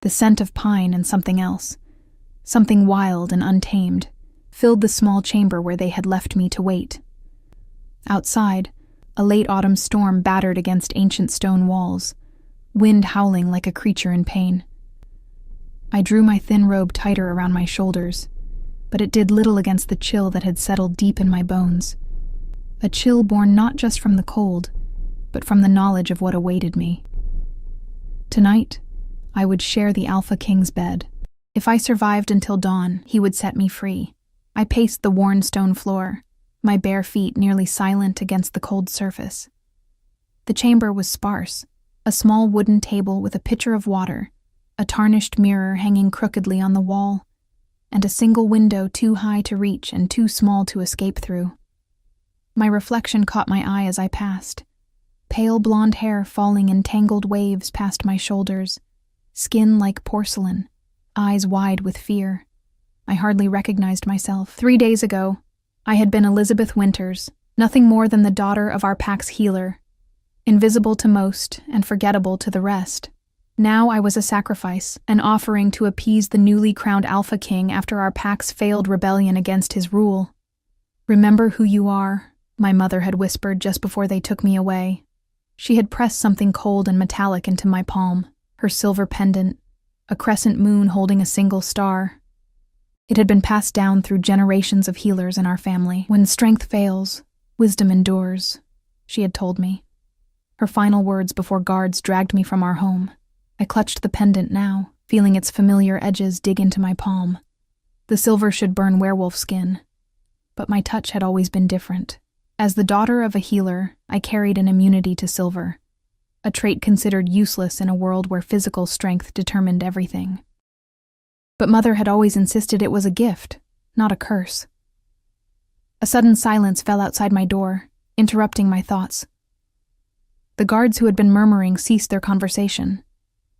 The scent of pine and something else, something wild and untamed, filled the small chamber where they had left me to wait. Outside, a late autumn storm battered against ancient stone walls, wind howling like a creature in pain. I drew my thin robe tighter around my shoulders, but it did little against the chill that had settled deep in my bones. A chill born not just from the cold, but from the knowledge of what awaited me. Tonight, I would share the Alpha King's bed. If I survived until dawn, he would set me free. I paced the worn stone floor, my bare feet nearly silent against the cold surface. The chamber was sparse, a small wooden table with a pitcher of water, a tarnished mirror hanging crookedly on the wall, and a single window too high to reach and too small to escape through. My reflection caught my eye as I passed, pale blonde hair falling in tangled waves past my shoulders, skin like porcelain, eyes wide with fear. I hardly recognized myself. 3 days ago, I had been Elizabeth Winters, nothing more than the daughter of our pack's healer, invisible to most and forgettable to the rest. Now I was a sacrifice, an offering to appease the newly crowned Alpha King after our pack's failed rebellion against his rule. "Remember who you are," my mother had whispered just before they took me away. She had pressed something cold and metallic into my palm, her silver pendant, a crescent moon holding a single star. It had been passed down through generations of healers in our family. "When strength fails, wisdom endures," she had told me. Her final words before guards dragged me from our home. I clutched the pendant now, feeling its familiar edges dig into my palm. The silver should burn werewolf skin, but my touch had always been different. As the daughter of a healer, I carried an immunity to silver, a trait considered useless in a world where physical strength determined everything. But Mother had always insisted it was a gift, not a curse. A sudden silence fell outside my door, interrupting my thoughts. The guards who had been murmuring ceased their conversation.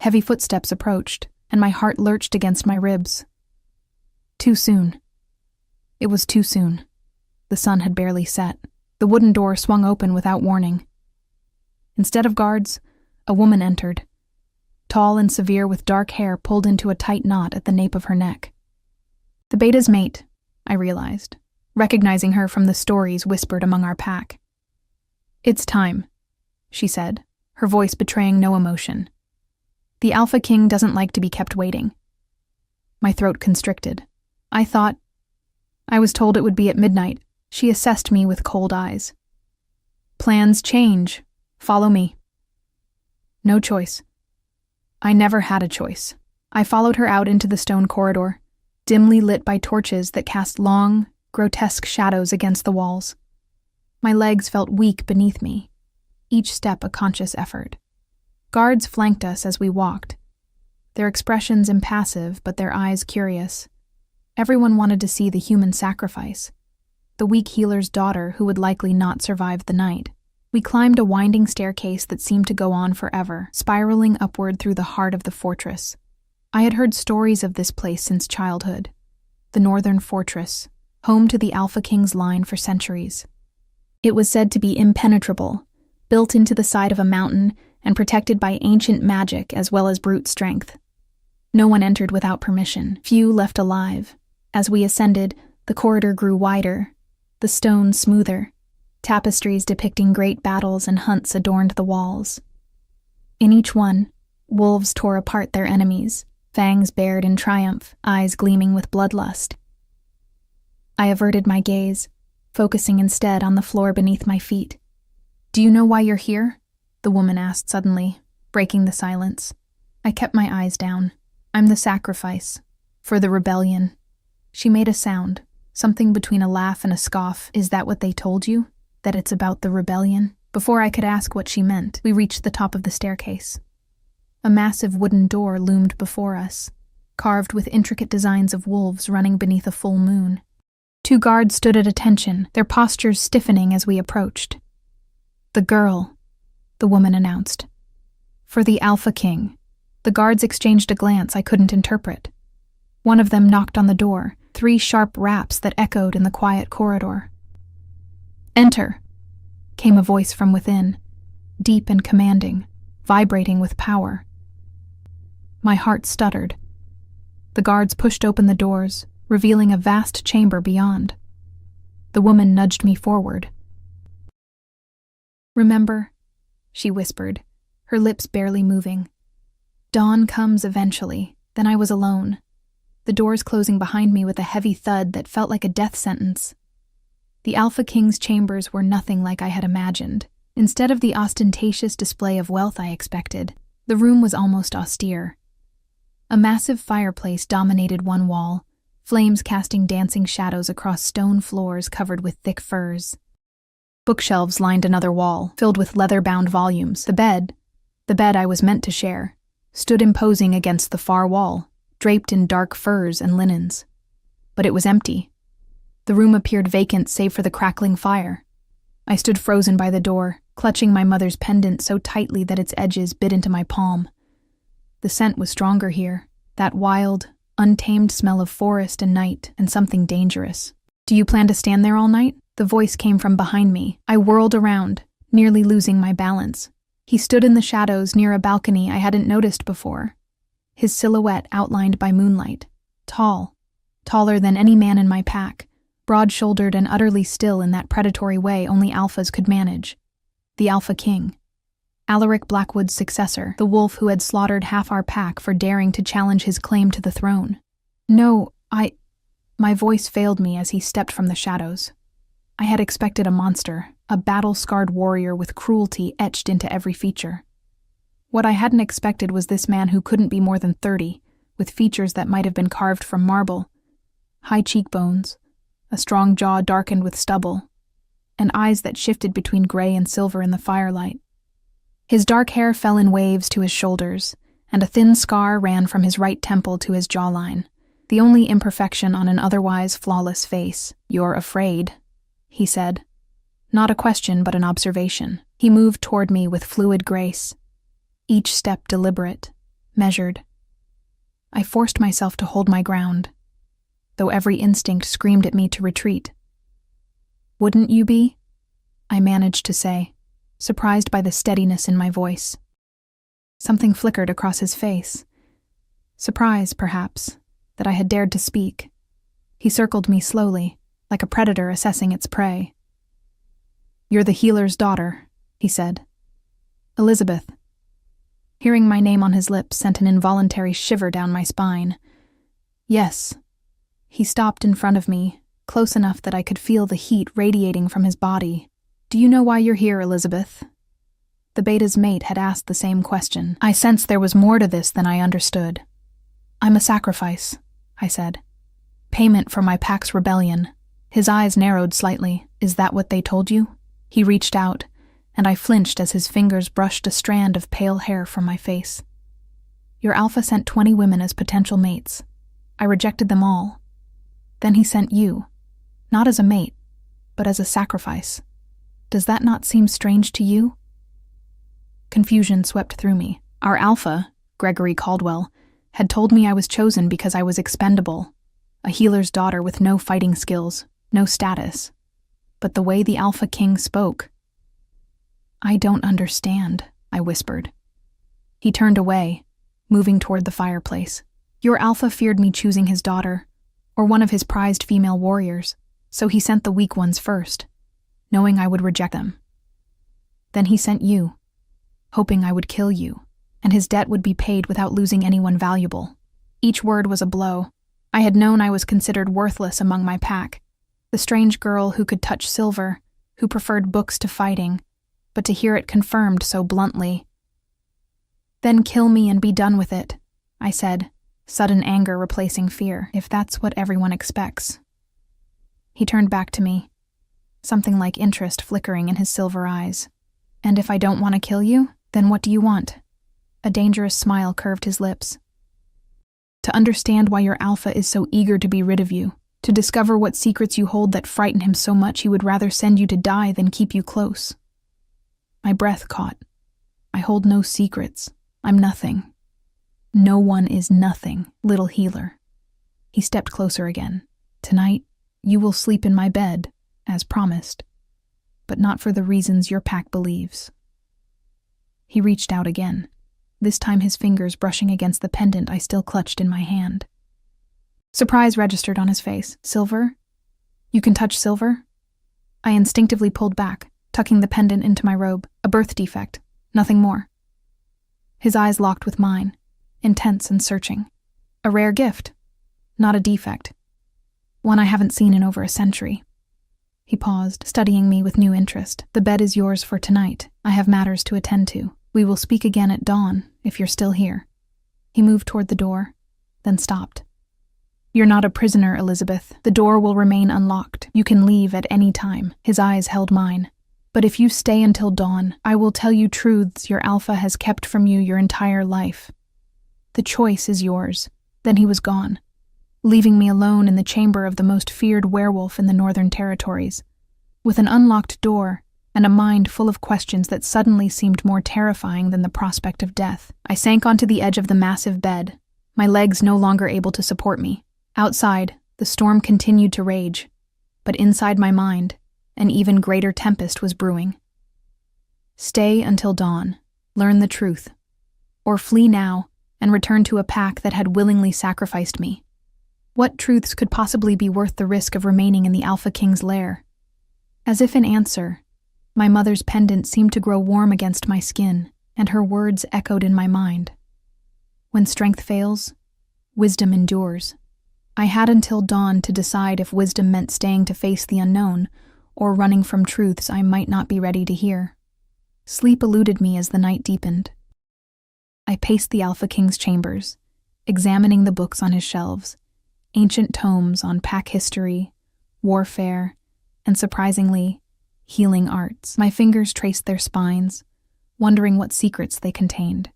Heavy footsteps approached, and my heart lurched against my ribs. Too soon. It was too soon. The sun had barely set. The wooden door swung open without warning. Instead of guards, a woman entered, tall and severe with dark hair pulled into a tight knot at the nape of her neck. The beta's mate, I realized, recognizing her from the stories whispered among our pack. "It's time," she said, her voice betraying no emotion. "The Alpha King doesn't like to be kept waiting." My throat constricted. I was told it would be at midnight. She assessed me with cold eyes. "Plans change. Follow me." No choice. I never had a choice. I followed her out into the stone corridor, dimly lit by torches that cast long, grotesque shadows against the walls. My legs felt weak beneath me, each step a conscious effort. Guards flanked us as we walked, their expressions impassive but their eyes curious. Everyone wanted to see the human sacrifice, the weak healer's daughter who would likely not survive the night. We climbed a winding staircase that seemed to go on forever, spiraling upward through the heart of the fortress. I had heard stories of this place since childhood. The Northern Fortress, home to the Alpha King's line for centuries. It was said to be impenetrable, built into the side of a mountain and protected by ancient magic as well as brute strength. No one entered without permission, few left alive. As we ascended, the corridor grew wider, the stone smoother. Tapestries depicting great battles and hunts adorned the walls. In each one, wolves tore apart their enemies, fangs bared in triumph, eyes gleaming with bloodlust. I averted my gaze, focusing instead on the floor beneath my feet. "Do you know why you're here?" the woman asked suddenly, breaking the silence. I kept my eyes down. "I'm the sacrifice. For the rebellion." She made a sound, something between a laugh and a scoff. "Is that what they told you? That it's about the rebellion?" Before I could ask what she meant, we reached the top of the staircase. A massive wooden door loomed before us, carved with intricate designs of wolves running beneath a full moon. 2 guards stood at attention, their postures stiffening as we approached. "The girl," the woman announced. "For the Alpha King." The guards exchanged a glance I couldn't interpret. One of them knocked on the door, 3 sharp raps that echoed in the quiet corridor. "Enter," came a voice from within, deep and commanding, vibrating with power. My heart stuttered. The guards pushed open the doors, revealing a vast chamber beyond. The woman nudged me forward. "Remember," she whispered, her lips barely moving. "Dawn comes eventually." Then I was alone, the doors closing behind me with a heavy thud that felt like a death sentence. The Alpha King's chambers were nothing like I had imagined. Instead of the ostentatious display of wealth I expected, the room was almost austere. A massive fireplace dominated one wall, flames casting dancing shadows across stone floors covered with thick furs. Bookshelves lined another wall, filled with leather-bound volumes. The bed I was meant to share, stood imposing against the far wall, draped in dark furs and linens. But it was empty. The room appeared vacant save for the crackling fire. I stood frozen by the door, clutching my mother's pendant so tightly that its edges bit into my palm. The scent was stronger here, that wild, untamed smell of forest and night and something dangerous. "Do you plan to stand there all night?" The voice came from behind me. I whirled around, nearly losing my balance. He stood in the shadows near a balcony I hadn't noticed before, his silhouette outlined by moonlight. Tall, taller than any man in my pack, broad-shouldered and utterly still in that predatory way only alphas could manage. The Alpha King. Alaric Blackwood's successor, the wolf who had slaughtered half our pack for daring to challenge his claim to the throne. "No, My voice failed me as he stepped from the shadows. I had expected a monster, a battle-scarred warrior with cruelty etched into every feature. What I hadn't expected was this man who couldn't be more than 30, with features that might have been carved from marble, high cheekbones, a strong jaw darkened with stubble, and eyes that shifted between gray and silver in the firelight. His dark hair fell in waves to his shoulders, and a thin scar ran from his right temple to his jawline, the only imperfection on an otherwise flawless face. "You're afraid," he said. Not a question, but an observation. He moved toward me with fluid grace, each step deliberate, measured. I forced myself to hold my ground, though every instinct screamed at me to retreat. "Wouldn't you be?" I managed to say, surprised by the steadiness in my voice. Something flickered across his face. Surprise, perhaps, that I had dared to speak. He circled me slowly, like a predator assessing its prey. "You're the healer's daughter," he said. "Elizabeth." Hearing my name on his lips sent an involuntary shiver down my spine. "Yes." He stopped in front of me, close enough that I could feel the heat radiating from his body. "Do you know why you're here, Elizabeth?" The beta's mate had asked the same question. I sensed there was more to this than I understood. "I'm a sacrifice," I said. "Payment for my pack's rebellion." His eyes narrowed slightly. "Is that what they told you?" He reached out, and I flinched as his fingers brushed a strand of pale hair from my face. "Your alpha sent 20 women as potential mates. I rejected them all. Then he sent you, not as a mate, but as a sacrifice. Does that not seem strange to you?" Confusion swept through me. Our alpha, Gregory Caldwell, had told me I was chosen because I was expendable, a healer's daughter with no fighting skills, no status. But the way the Alpha King spoke... "I don't understand," I whispered. He turned away, moving toward the fireplace. "Your alpha feared me choosing his daughter, or one of his prized female warriors, so he sent the weak ones first, knowing I would reject them. Then he sent you, hoping I would kill you, and his debt would be paid without losing anyone valuable." Each word was a blow. I had known I was considered worthless among my pack, the strange girl who could touch silver, who preferred books to fighting, but to hear it confirmed so bluntly. "Then kill me and be done with it," I said, sudden anger replacing fear, "if that's what everyone expects." He turned back to me, something like interest flickering in his silver eyes. "And if I don't want to kill you, then what do you want?" A dangerous smile curved his lips. "To understand why your alpha is so eager to be rid of you, to discover what secrets you hold that frighten him so much he would rather send you to die than keep you close." My breath caught. "I hold no secrets. I'm nothing. No one is nothing, little healer." He stepped closer again. "Tonight, you will sleep in my bed, as promised, but not for the reasons your pack believes." He reached out again. this time his fingers brushing against the pendant I still clutched in my hand. Surprise registered on his face. Silver? You can touch silver? I instinctively pulled back, tucking the pendant into my robe. A birth defect, nothing more. His eyes locked with mine, intense and searching. A rare gift, not a defect. One I haven't seen in over a century. He paused, studying me with new interest. The bed is yours for tonight. I have matters to attend to. We will speak again at dawn, if you're still here. He moved toward the door, then stopped. You're not a prisoner, Elizabeth. The door will remain unlocked. You can leave at any time. His eyes held mine. But if you stay until dawn, I will tell you truths your alpha has kept from you your entire life. The choice is yours. Then he was gone, leaving me alone in the chamber of the most feared werewolf in the Northern Territories, with an unlocked door and a mind full of questions that suddenly seemed more terrifying than the prospect of death. I sank onto the edge of the massive bed, my legs no longer able to support me. Outside, the storm continued to rage, but inside my mind, an even greater tempest was brewing. Stay until dawn, learn the truth, or flee now and return to a pack that had willingly sacrificed me. What truths could possibly be worth the risk of remaining in the Alpha King's lair? As if in answer, my mother's pendant seemed to grow warm against my skin, and her words echoed in my mind. When strength fails, wisdom endures. I had until dawn to decide if wisdom meant staying to face the unknown, or running from truths I might not be ready to hear. Sleep eluded me as the night deepened. I paced the Alpha King's chambers, examining the books on his shelves, ancient tomes on pack history, warfare, and surprisingly, healing arts. My fingers traced their spines, wondering what secrets they contained.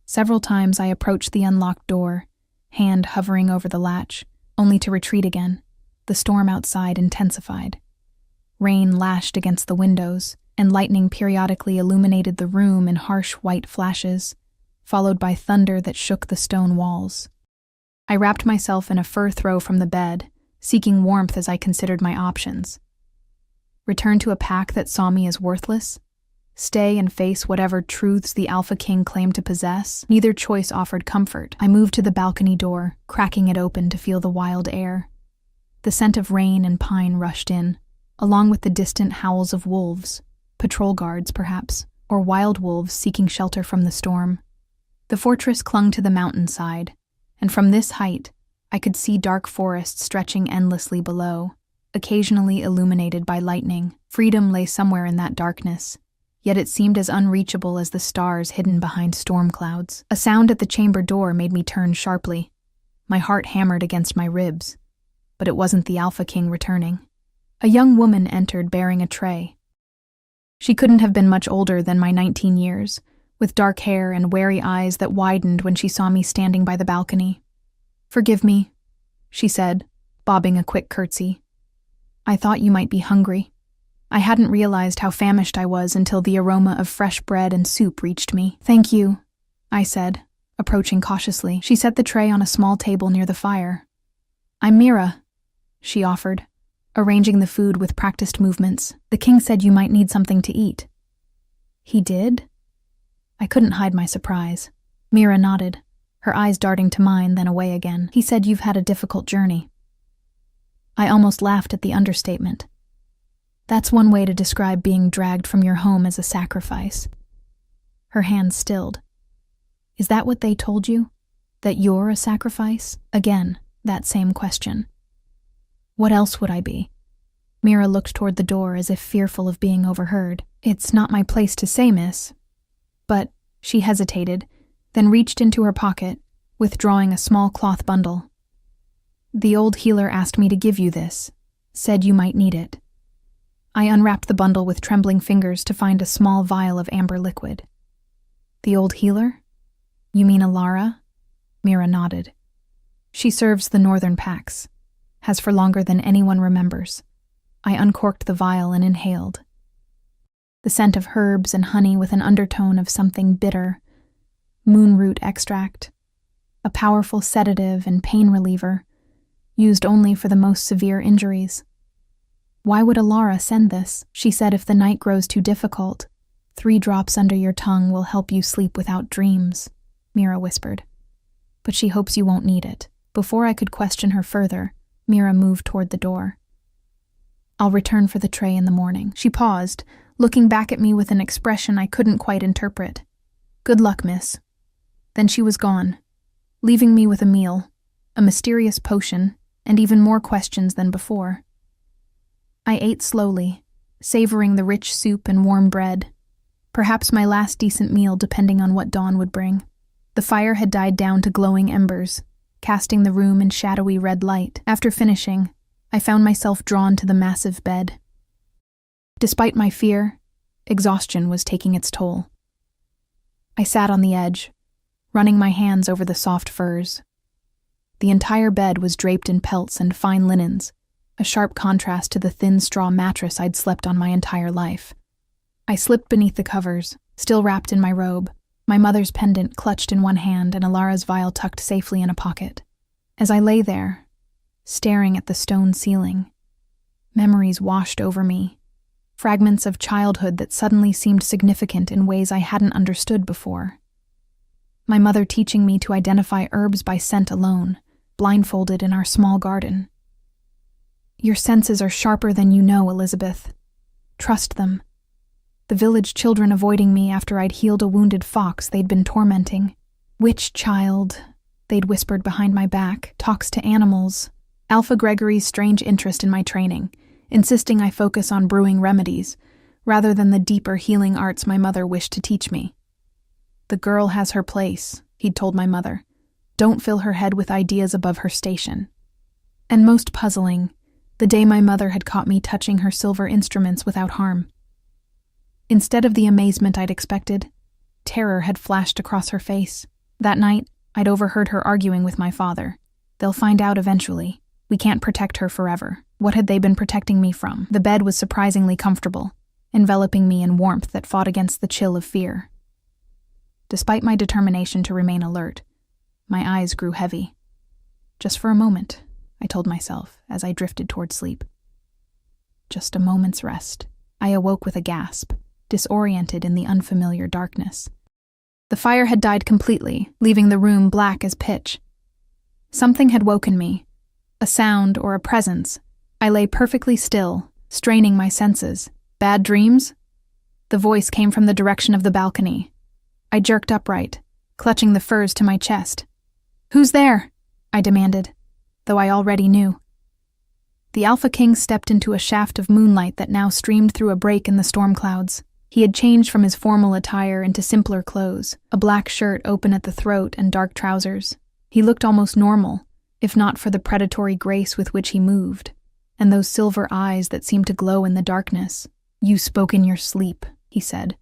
Several times I approached the unlocked door, hand hovering over the latch, only to retreat again. The storm outside intensified. Rain lashed against the windows, and lightning periodically illuminated the room in harsh white flashes, followed by thunder that shook the stone walls. I wrapped myself in a fur throw from the bed, seeking warmth as I considered my options. Return to a pack that saw me as worthless? Stay and face whatever truths the Alpha King claimed to possess? Neither choice offered comfort. I moved to the balcony door, cracking it open to feel the wild air. The scent of rain and pine rushed in, along with the distant howls of wolves, patrol guards perhaps, or wild wolves seeking shelter from the storm. The fortress clung to the mountainside, and from this height, I could see dark forests stretching endlessly below, occasionally illuminated by lightning. Freedom lay somewhere in that darkness, yet it seemed as unreachable as the stars hidden behind storm clouds. A sound at the chamber door made me turn sharply. My heart hammered against my ribs, but it wasn't the Alpha King returning. A young woman entered bearing a tray. She couldn't have been much older than my 19 years, with dark hair and wary eyes that widened when she saw me standing by the balcony. "Forgive me," she said, bobbing a quick curtsy. "I thought you might be hungry." I hadn't realized how famished I was until the aroma of fresh bread and soup reached me. "Thank you," I said, approaching cautiously. She set the tray on a small table near the fire. "I'm Mira," she offered, arranging the food with practiced movements. "The king said you might need something to eat." "He did?" I couldn't hide my surprise. Mira nodded, her eyes darting to mine, then away again. "He said you've had a difficult journey." I almost laughed at the understatement. That's one way to describe being dragged from your home as a sacrifice. Her hands stilled. "Is that what they told you? That you're a sacrifice?" Again, that same question. "What else would I be?" Mira looked toward the door as if fearful of being overheard. "It's not my place to say, miss." But she hesitated, then reached into her pocket, withdrawing a small cloth bundle. "The old healer asked me to give you this, said you might need it." I unwrapped the bundle with trembling fingers to find a small vial of amber liquid. "The old healer? You mean Alara?" Mira nodded. "She serves the northern packs, has for longer than anyone remembers." I uncorked the vial and inhaled. The scent of herbs and honey with an undertone of something bitter, moonroot extract, a powerful sedative and pain reliever, used only for the most severe injuries. "Why would Alara send this?" She said, "If the night grows too difficult, 3 drops under your tongue will help you sleep without dreams." Mira whispered. But she hopes you won't need it. Before I could question her further, Mira moved toward the door. I'll return for the tray in the morning. She paused, looking back at me with an expression I couldn't quite interpret. Good luck, miss. Then she was gone, leaving me with a meal, a mysterious potion, and even more questions than before. I ate slowly, savoring the rich soup and warm bread, perhaps my last decent meal depending on what dawn would bring. The fire had died down to glowing embers, casting the room in shadowy red light. After finishing, I found myself drawn to the massive bed. Despite my fear, exhaustion was taking its toll. I sat on the edge, running my hands over the soft furs. The entire bed was draped in pelts and fine linens, a sharp contrast to the thin straw mattress I'd slept on my entire life. I slipped beneath the covers, still wrapped in my robe, my mother's pendant clutched in one hand and Alara's vial tucked safely in a pocket. As I lay there, staring at the stone ceiling, memories washed over me, fragments of childhood that suddenly seemed significant in ways I hadn't understood before. My mother teaching me to identify herbs by scent alone, blindfolded in our small garden. Your senses are sharper than you know, Elizabeth. Trust them. The village children avoiding me after I'd healed a wounded fox they'd been tormenting. Which child, they'd whispered behind my back, talks to animals? Alpha Gregory's strange interest in my training, insisting I focus on brewing remedies, rather than the deeper healing arts my mother wished to teach me. The girl has her place, he'd told my mother. Don't fill her head with ideas above her station. And most puzzling, the day my mother had caught me touching her silver instruments without harm. Instead of the amazement I'd expected, terror had flashed across her face. That night, I'd overheard her arguing with my father. They'll find out eventually. We can't protect her forever. What had they been protecting me from? The bed was surprisingly comfortable, enveloping me in warmth that fought against the chill of fear. Despite my determination to remain alert, my eyes grew heavy. Just for a moment, I told myself as I drifted toward sleep. Just a moment's rest. I awoke with a gasp, disoriented in the unfamiliar darkness. The fire had died completely, leaving the room black as pitch. Something had woken me, a sound or a presence. I lay perfectly still, straining my senses. Bad dreams? The voice came from the direction of the balcony. I jerked upright, clutching the furs to my chest. "Who's there?" I demanded, though I already knew. The Alpha King stepped into a shaft of moonlight that now streamed through a break in the storm clouds. He had changed from his formal attire into simpler clothes, a black shirt open at the throat and dark trousers. He looked almost normal, if not for the predatory grace with which he moved, and those silver eyes that seemed to glow in the darkness. "You spoke in your sleep," he said,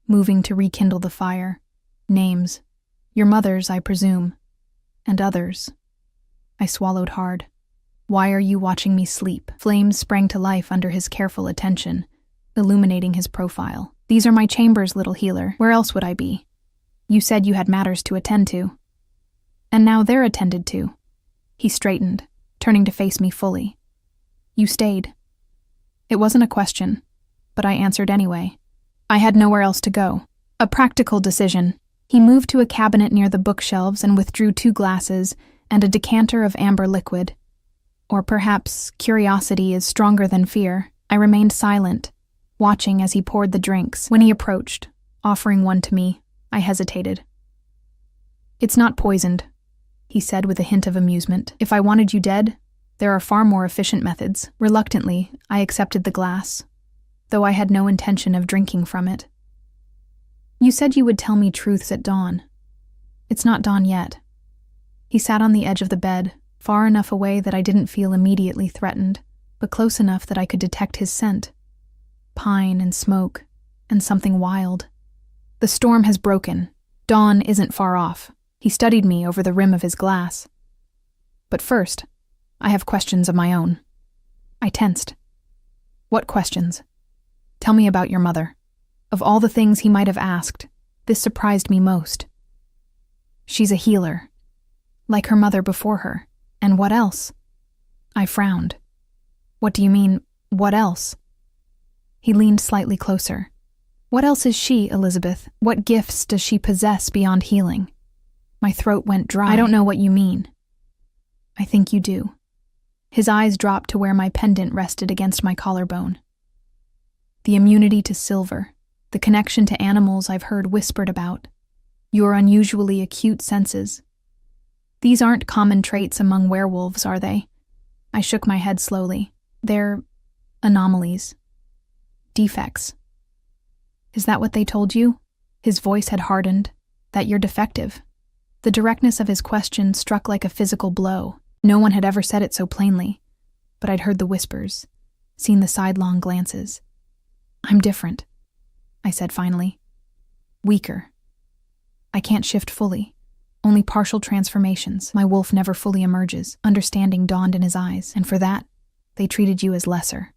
moving to rekindle the fire. "Names. Your mother's, I presume. And others." I swallowed hard. "Why are you watching me sleep?" Flames sprang to life under his careful attention, illuminating his profile. "These are my chambers, little healer. Where else would I be? You said you had matters to attend to. And now they're attended to." He straightened, turning to face me fully. "You stayed." It wasn't a question, but I answered anyway. I had nowhere else to go. A practical decision. He moved to a cabinet near the bookshelves and withdrew 2 glasses and a decanter of amber liquid. Or perhaps curiosity is stronger than fear. I remained silent, watching as he poured the drinks. When he approached, offering one to me, I hesitated. "It's not poisoned," he said with a hint of amusement. "If I wanted you dead, there are far more efficient methods." Reluctantly, I accepted the glass, though I had no intention of drinking from it. "You said you would tell me truths at dawn. It's not dawn yet." He sat on the edge of the bed, far enough away that I didn't feel immediately threatened, but close enough that I could detect his scent. Pine and smoke, and something wild. "The storm has broken. Dawn isn't far off." He studied me over the rim of his glass. "But first, I have questions of my own." I tensed. "What questions?" "Tell me about your mother." Of all the things he might have asked, this surprised me most. "She's a healer, like her mother before her. And what else?" I frowned. "What do you mean, what else?" He leaned slightly closer. "What else is she, Elizabeth? What gifts does she possess beyond healing?" My throat went dry. I don't know what you mean. I think you do. His eyes dropped to where my pendant rested against my collarbone. The immunity to silver, the connection to animals I've heard whispered about, your unusually acute senses. These aren't common traits among werewolves, are they? I shook my head slowly. They're anomalies. Defects. Is that what they told you? His voice had hardened. That you're defective. The directness of his question struck like a physical blow. No one had ever said it so plainly, but I'd heard the whispers, seen the sidelong glances. I'm different, I said finally. Weaker. I can't shift fully. Only partial transformations. My wolf never fully emerges. Understanding dawned in his eyes, and for that, they treated you as lesser.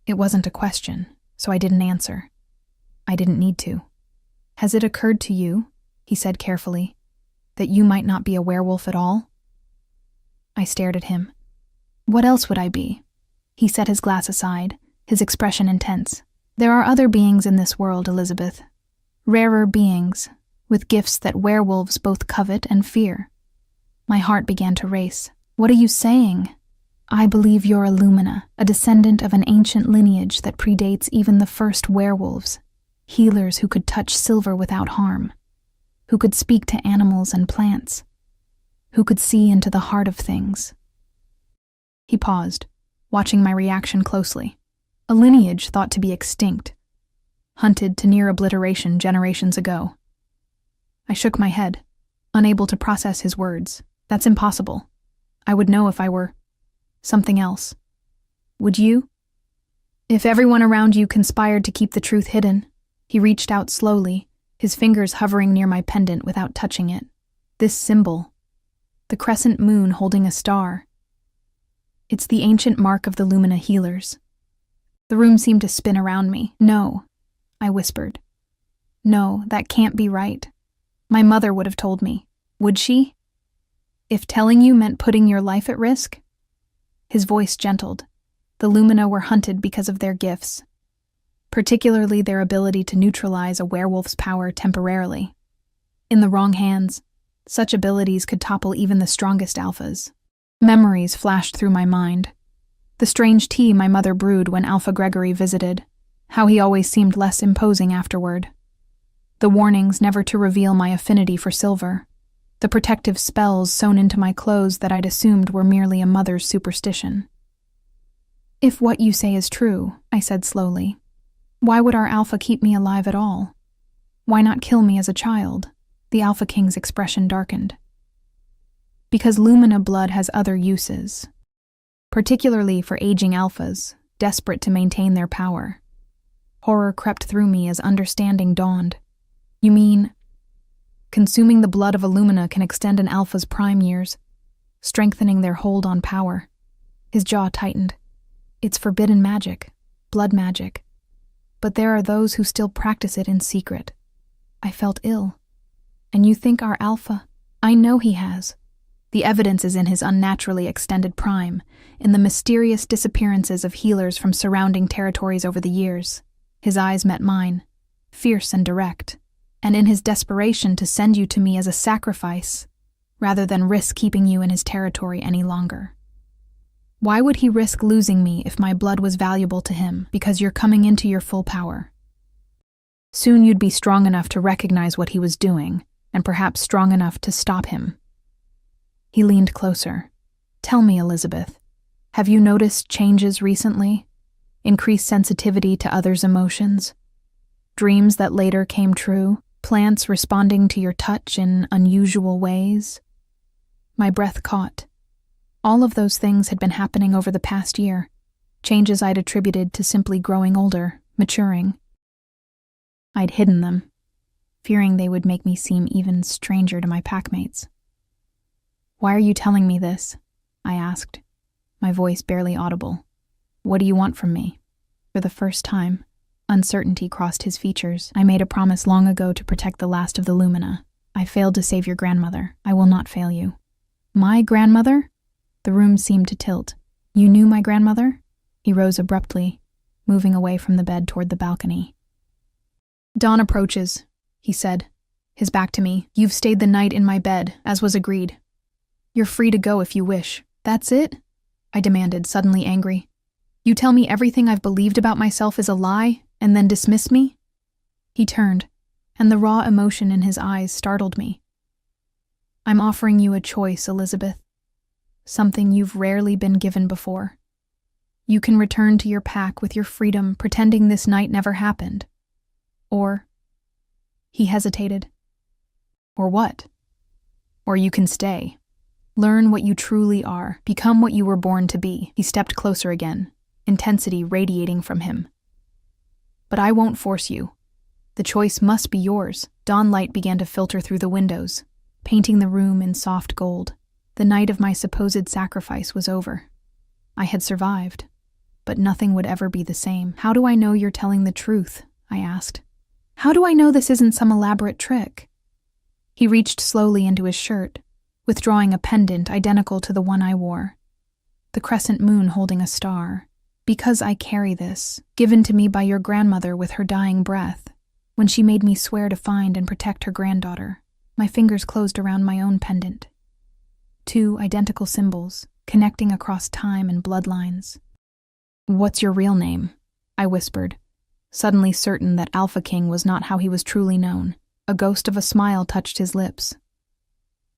It wasn't a question, so I didn't answer. I didn't need to. Has it occurred to you, he said carefully, that you might not be a werewolf at all? I stared at him. What else would I be? He set his glass aside, his expression intense. There are other beings in this world, Elizabeth. Rarer beings, with gifts that werewolves both covet and fear. My heart began to race. What are you saying? I believe you're a Lumina, a descendant of an ancient lineage that predates even the first werewolves. Healers who could touch silver without harm. Who could speak to animals and plants. Who could see into the heart of things. He paused, watching my reaction closely. A lineage thought to be extinct, hunted to near obliteration generations ago. I shook my head, unable to process his words. That's impossible. I would know if I were something else. Would you? If everyone around you conspired to keep the truth hidden. He reached out slowly, his fingers hovering near my pendant without touching it. This symbol, the crescent moon holding a star. It's the ancient mark of the Lumina healers. The room seemed to spin around me. No, I whispered. No, that can't be right. My mother would have told me. Would she? If telling you meant putting your life at risk? His voice gentled. The Lumina were hunted because of their gifts, particularly their ability to neutralize a werewolf's power temporarily. In the wrong hands, such abilities could topple even the strongest alphas. Memories flashed through my mind. The strange tea my mother brewed when Alpha Gregory visited, how he always seemed less imposing afterward. The warnings never to reveal my affinity for silver. The protective spells sewn into my clothes that I'd assumed were merely a mother's superstition. If what you say is true, I said slowly, why would our Alpha keep me alive at all? Why not kill me as a child? The Alpha King's expression darkened. Because Lumina blood has other uses, particularly for aging alphas, desperate to maintain their power. Horror crept through me as understanding dawned. You mean, consuming the blood of a Lumina can extend an alpha's prime years, strengthening their hold on power. His jaw tightened. It's forbidden magic, blood magic. But there are those who still practice it in secret. I felt ill. And you think our Alpha? I know he has. The evidence is in his unnaturally extended prime, in the mysterious disappearances of healers from surrounding territories over the years. His eyes met mine, fierce and direct, and in his desperation to send you to me as a sacrifice, rather than risk keeping you in his territory any longer. Why would he risk losing me if my blood was valuable to him? Because you're coming into your full power. Soon you'd be strong enough to recognize what he was doing, and perhaps strong enough to stop him. He leaned closer. Tell me, Elizabeth, have you noticed changes recently? Increased sensitivity to others' emotions? Dreams that later came true? Plants responding to your touch in unusual ways? My breath caught. All of those things had been happening over the past year, changes I'd attributed to simply growing older, maturing. I'd hidden them, fearing they would make me seem even stranger to my packmates. Why are you telling me this? I asked, my voice barely audible. What do you want from me? For the first time, uncertainty crossed his features. I made a promise long ago to protect the last of the Lumina. I failed to save your grandmother. I will not fail you. My grandmother? The room seemed to tilt. You knew my grandmother? He rose abruptly, moving away from the bed toward the balcony. Dawn approaches, he said, his back to me. You've stayed the night in my bed, as was agreed. You're free to go if you wish. That's it? I demanded, suddenly angry. You tell me everything I've believed about myself is a lie, and then dismiss me? He turned, and the raw emotion in his eyes startled me. I'm offering you a choice, Elizabeth. Something you've rarely been given before. You can return to your pack with your freedom, pretending this night never happened. Or... He hesitated. Or what? Or you can stay. Learn what you truly are. Become what you were born to be. He stepped closer again, intensity radiating from him. But I won't force you. The choice must be yours. Dawn light began to filter through the windows, painting the room in soft gold. The night of my supposed sacrifice was over. I had survived, but nothing would ever be the same. How do I know you're telling the truth? I asked. How do I know this isn't some elaborate trick? He reached slowly into his shirt, withdrawing a pendant identical to the one I wore. The crescent moon holding a star. Because I carry this, given to me by your grandmother with her dying breath, when she made me swear to find and protect her granddaughter. My fingers closed around my own pendant. 2 identical symbols, connecting across time and bloodlines. What's your real name? I whispered, suddenly certain that Alpha King was not how he was truly known. A ghost of a smile touched his lips.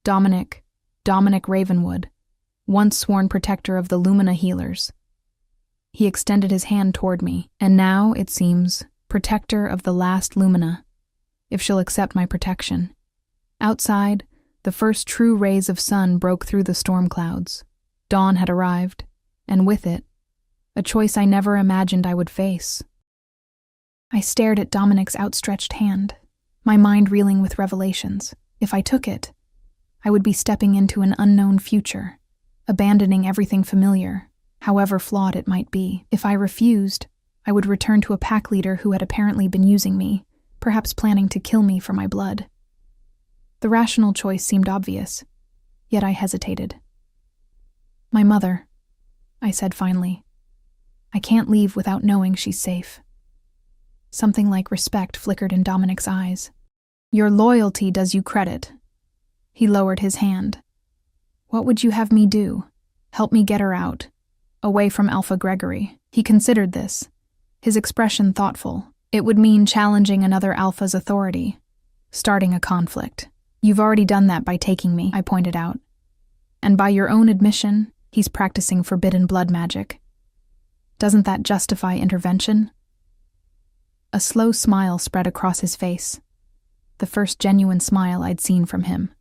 Dominic Ravenwood, once sworn protector of the Lumina healers. He extended his hand toward me, and now, it seems, protector of the last Lumina, if she'll accept my protection. Outside, the first true rays of sun broke through the storm clouds. Dawn had arrived, and with it, a choice I never imagined I would face. I stared at Dominic's outstretched hand, my mind reeling with revelations. If I took it, I would be stepping into an unknown future, abandoning everything familiar, however flawed it might be. If I refused, I would return to a pack leader who had apparently been using me, perhaps planning to kill me for my blood. The rational choice seemed obvious, yet I hesitated. My mother, I said finally. I can't leave without knowing she's safe. Something like respect flickered in Dominic's eyes. Your loyalty does you credit. He lowered his hand. What would you have me do? Help me get her out, away from Alpha Gregory. He considered this, his expression thoughtful. It would mean challenging another Alpha's authority, starting a conflict. You've already done that by taking me, I pointed out. And by your own admission, he's practicing forbidden blood magic. Doesn't that justify intervention? A slow smile spread across his face, the first genuine smile I'd seen from him.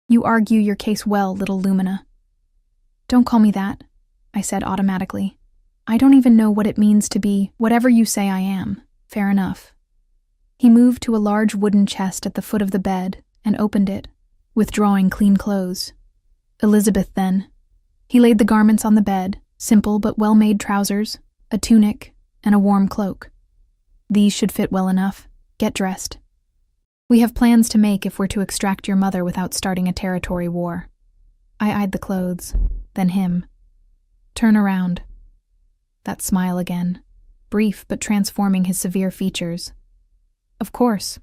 You argue your case well, little Lumina. Don't call me that, I said automatically. I don't even know what it means to be whatever you say I am. Fair enough. He moved to a large wooden chest at the foot of the bed and opened it, withdrawing clean clothes. Elizabeth, then. He laid the garments on the bed, simple but well-made trousers, a tunic, and a warm cloak. These should fit well enough. Get dressed. We have plans to make if we're to extract your mother without starting a territory war. I eyed the clothes, then him. Turn around. That smile again, brief but transforming his severe features. Of course.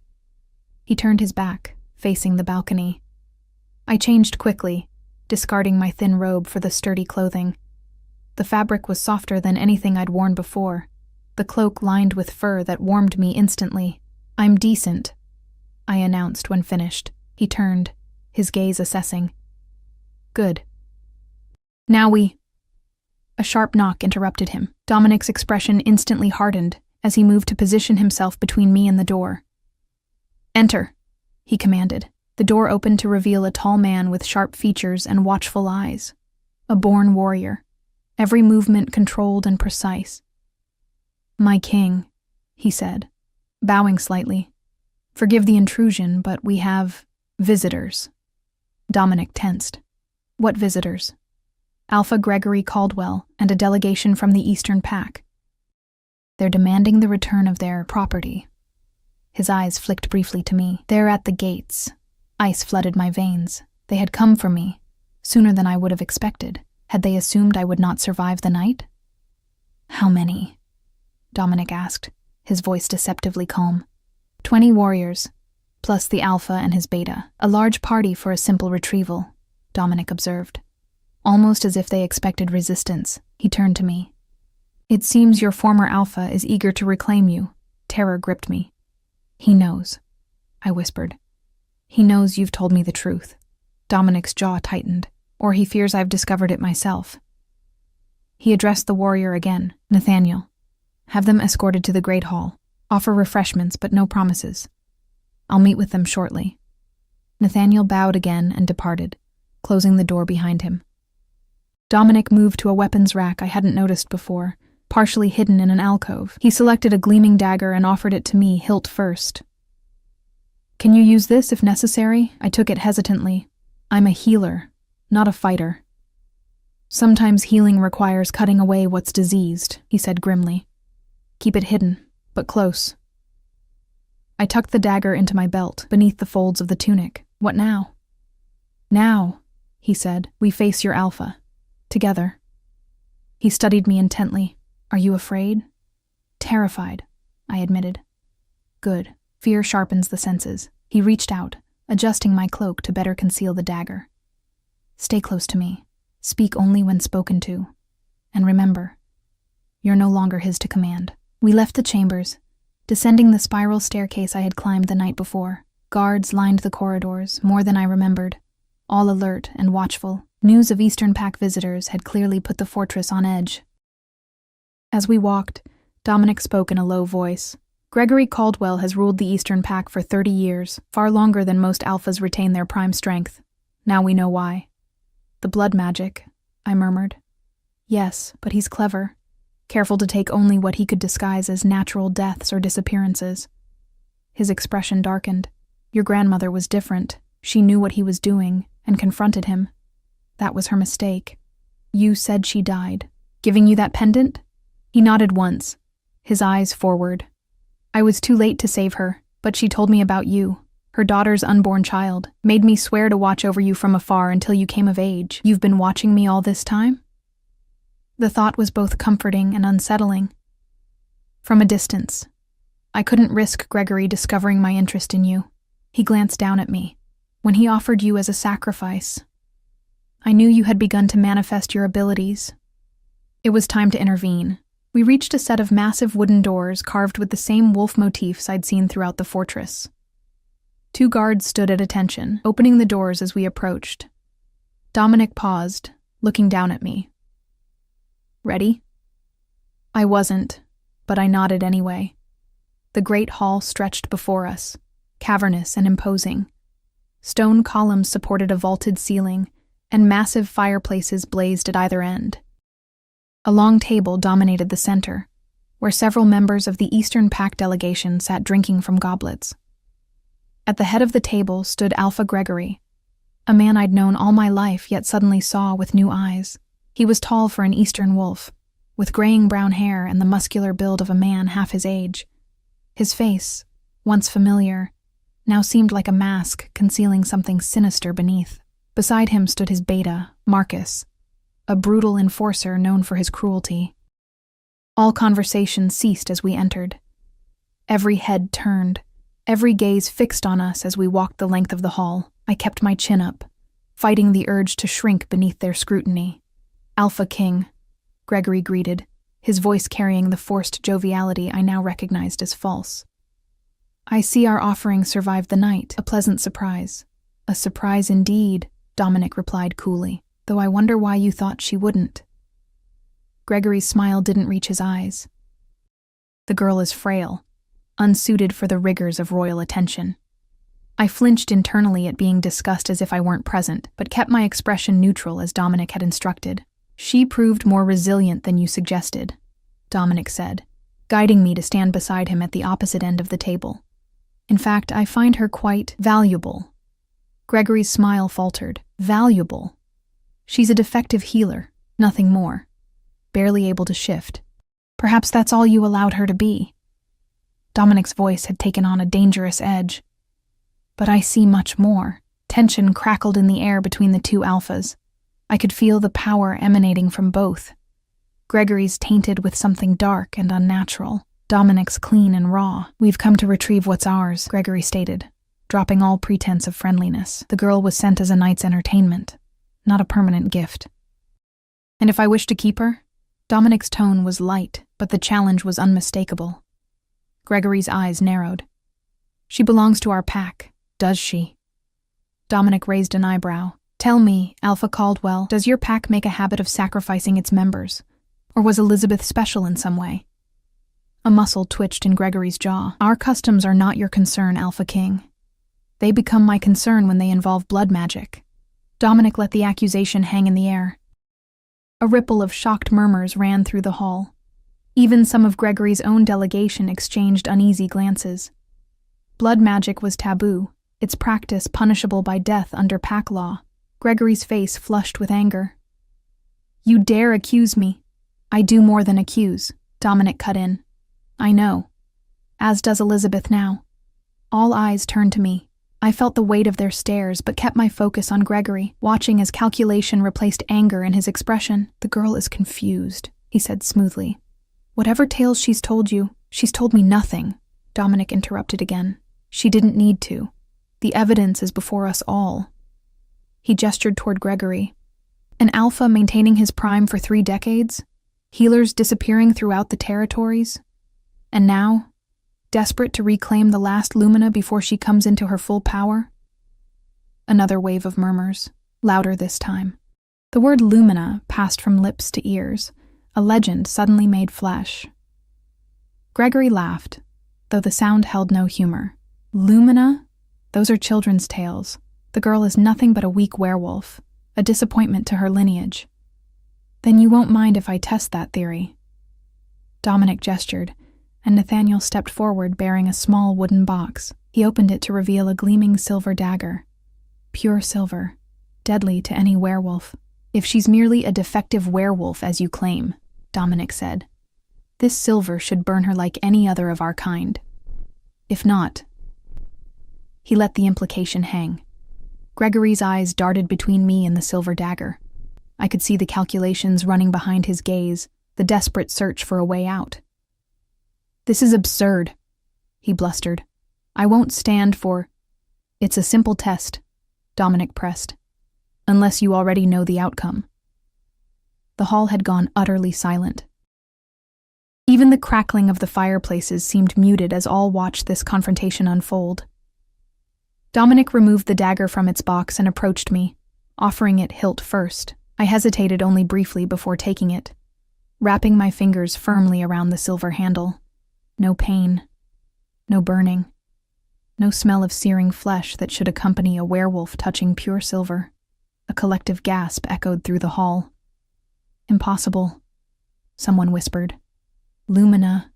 He turned his back, facing the balcony. I changed quickly, discarding my thin robe for the sturdy clothing. The fabric was softer than anything I'd worn before, the cloak lined with fur that warmed me instantly. I'm decent, I announced when finished. He turned, his gaze assessing. Good. Now we... A sharp knock interrupted him. Dominic's expression instantly hardened as he moved to position himself between me and the door. Enter, he commanded. The door opened to reveal a tall man with sharp features and watchful eyes. A born warrior, every movement controlled and precise. My king, he said, bowing slightly. Forgive the intrusion, but we have visitors. Dominic tensed. What visitors? Alpha Gregory Caldwell and a delegation from the Eastern Pack. They're demanding the return of their property. His eyes flicked briefly to me. They're at the gates. Ice flooded my veins. They had come for me, sooner than I would have expected. Had they assumed I would not survive the night? How many? Dominic asked, his voice deceptively calm. 20 warriors, plus the alpha and his beta. A large party for a simple retrieval, Dominic observed. Almost as if they expected resistance, he turned to me. It seems your former alpha is eager to reclaim you. Terror gripped me. He knows, I whispered. He knows you've told me the truth. Dominic's jaw tightened, or he fears I've discovered it myself. He addressed the warrior again. Nathaniel, have them escorted to the Great Hall. Offer refreshments, but no promises. I'll meet with them shortly. Nathaniel bowed again and departed, closing the door behind him. Dominic moved to a weapons rack I hadn't noticed before, partially hidden in an alcove. He selected a gleaming dagger and offered it to me, hilt first. Can you use this if necessary? I took it hesitantly. I'm a healer, not a fighter. Sometimes healing requires cutting away what's diseased, he said grimly. Keep it hidden, but close. I tucked the dagger into my belt, beneath the folds of the tunic. What now? Now, he said, we face your alpha. Together. He studied me intently. Are you afraid? Terrified, I admitted. Good. Fear sharpens the senses. He reached out, adjusting my cloak to better conceal the dagger. Stay close to me. Speak only when spoken to. And remember, you're no longer his to command. We left the chambers, descending the spiral staircase I had climbed the night before. Guards lined the corridors, more than I remembered, all alert and watchful. News of Eastern Pack visitors had clearly put the fortress on edge. As we walked, Dominic spoke in a low voice. Gregory Caldwell has ruled the Eastern Pack for 30 years, far longer than most alphas retain their prime strength. Now we know why. The blood magic, I murmured. Yes, but he's clever. Careful to take only what he could disguise as natural deaths or disappearances. His expression darkened. Your grandmother was different. She knew what he was doing and confronted him. That was her mistake. You said she died. Giving you that pendant? He nodded once, his eyes forward. I was too late to save her, but she told me about you, her daughter's unborn child, made me swear to watch over you from afar until you came of age. You've been watching me all this time? The thought was both comforting and unsettling. From a distance. I couldn't risk Gregory discovering my interest in you. He glanced down at me. When he offered you as a sacrifice, I knew you had begun to manifest your abilities. It was time to intervene. We reached a set of massive wooden doors carved with the same wolf motifs I'd seen throughout the fortress. 2 guards stood at attention, opening the doors as we approached. Dominic paused, looking down at me. Ready? I wasn't, but I nodded anyway. The great hall stretched before us, cavernous and imposing. Stone columns supported a vaulted ceiling, and massive fireplaces blazed at either end. A long table dominated the center, where several members of the Eastern Pack delegation sat drinking from goblets. At the head of the table stood Alpha Gregory, a man I'd known all my life yet suddenly saw with new eyes. He was tall for an Eastern wolf, with graying brown hair and the muscular build of a man half his age. His face, once familiar, now seemed like a mask concealing something sinister beneath. Beside him stood his beta, Marcus, a brutal enforcer known for his cruelty. All conversation ceased as we entered. Every head turned, every gaze fixed on us as we walked the length of the hall. I kept my chin up, fighting the urge to shrink beneath their scrutiny. Alpha King, Gregory greeted, his voice carrying the forced joviality I now recognized as false. I see our offering survived the night, a pleasant surprise. A surprise indeed, Dominic replied coolly, though I wonder why you thought she wouldn't. Gregory's smile didn't reach his eyes. The girl is frail, unsuited for the rigors of royal attention. I flinched internally at being discussed as if I weren't present, but kept my expression neutral as Dominic had instructed. She proved more resilient than you suggested, Dominic said, guiding me to stand beside him at the opposite end of the table. In fact, I find her quite valuable. Gregory's smile faltered. Valuable. She's a defective healer, nothing more. Barely able to shift. Perhaps that's all you allowed her to be. Dominic's voice had taken on a dangerous edge. But I see much more. Tension crackled in the air between the two alphas. I could feel the power emanating from both. Gregory's tainted with something dark and unnatural. Dominic's clean and raw. We've come to retrieve what's ours, Gregory stated, dropping all pretense of friendliness. The girl was sent as a night's entertainment, not a permanent gift. And if I wished to keep her? Dominic's tone was light, but the challenge was unmistakable. Gregory's eyes narrowed. She belongs to our pack, does she? Dominic raised an eyebrow. Tell me, Alpha Caldwell, does your pack make a habit of sacrificing its members? Or was Elizabeth special in some way? A muscle twitched in Gregory's jaw. Our customs are not your concern, Alpha King. They become my concern when they involve blood magic. Dominic let the accusation hang in the air. A ripple of shocked murmurs ran through the hall. Even some of Gregory's own delegation exchanged uneasy glances. Blood magic was taboo, its practice punishable by death under pack law. Gregory's face flushed with anger. You dare accuse me? I do more than accuse, Dominic cut in. I know. As does Elizabeth now. All eyes turned to me. I felt the weight of their stares, but kept my focus on Gregory, watching as calculation replaced anger in his expression. The girl is confused, he said smoothly. Whatever tales she's told you, she's told me nothing, Dominic interrupted again. She didn't need to. The evidence is before us all. He gestured toward Gregory. An alpha maintaining his prime for 3 decades? Healers disappearing throughout the territories? And now, desperate to reclaim the last Lumina before she comes into her full power? Another wave of murmurs, louder this time. The word Lumina passed from lips to ears, a legend suddenly made flesh. Gregory laughed, though the sound held no humor. Lumina? Those are children's tales. The girl is nothing but a weak werewolf, a disappointment to her lineage. Then you won't mind if I test that theory. Dominic gestured, and Nathaniel stepped forward bearing a small wooden box. He opened it to reveal a gleaming silver dagger. Pure silver, deadly to any werewolf. If she's merely a defective werewolf, as you claim, Dominic said, this silver should burn her like any other of our kind. If not... He let the implication hang. Gregory's eyes darted between me and the silver dagger. I could see the calculations running behind his gaze, the desperate search for a way out. This is absurd, he blustered. I won't stand for... It's a simple test, Dominic pressed. Unless you already know the outcome. The hall had gone utterly silent. Even the crackling of the fireplaces seemed muted as all watched this confrontation unfold. Dominic removed the dagger from its box and approached me, offering it hilt first. I hesitated only briefly before taking it, wrapping my fingers firmly around the silver handle. No pain, no burning, no smell of searing flesh that should accompany a werewolf touching pure silver. A collective gasp echoed through the hall. Impossible, someone whispered. Lumina,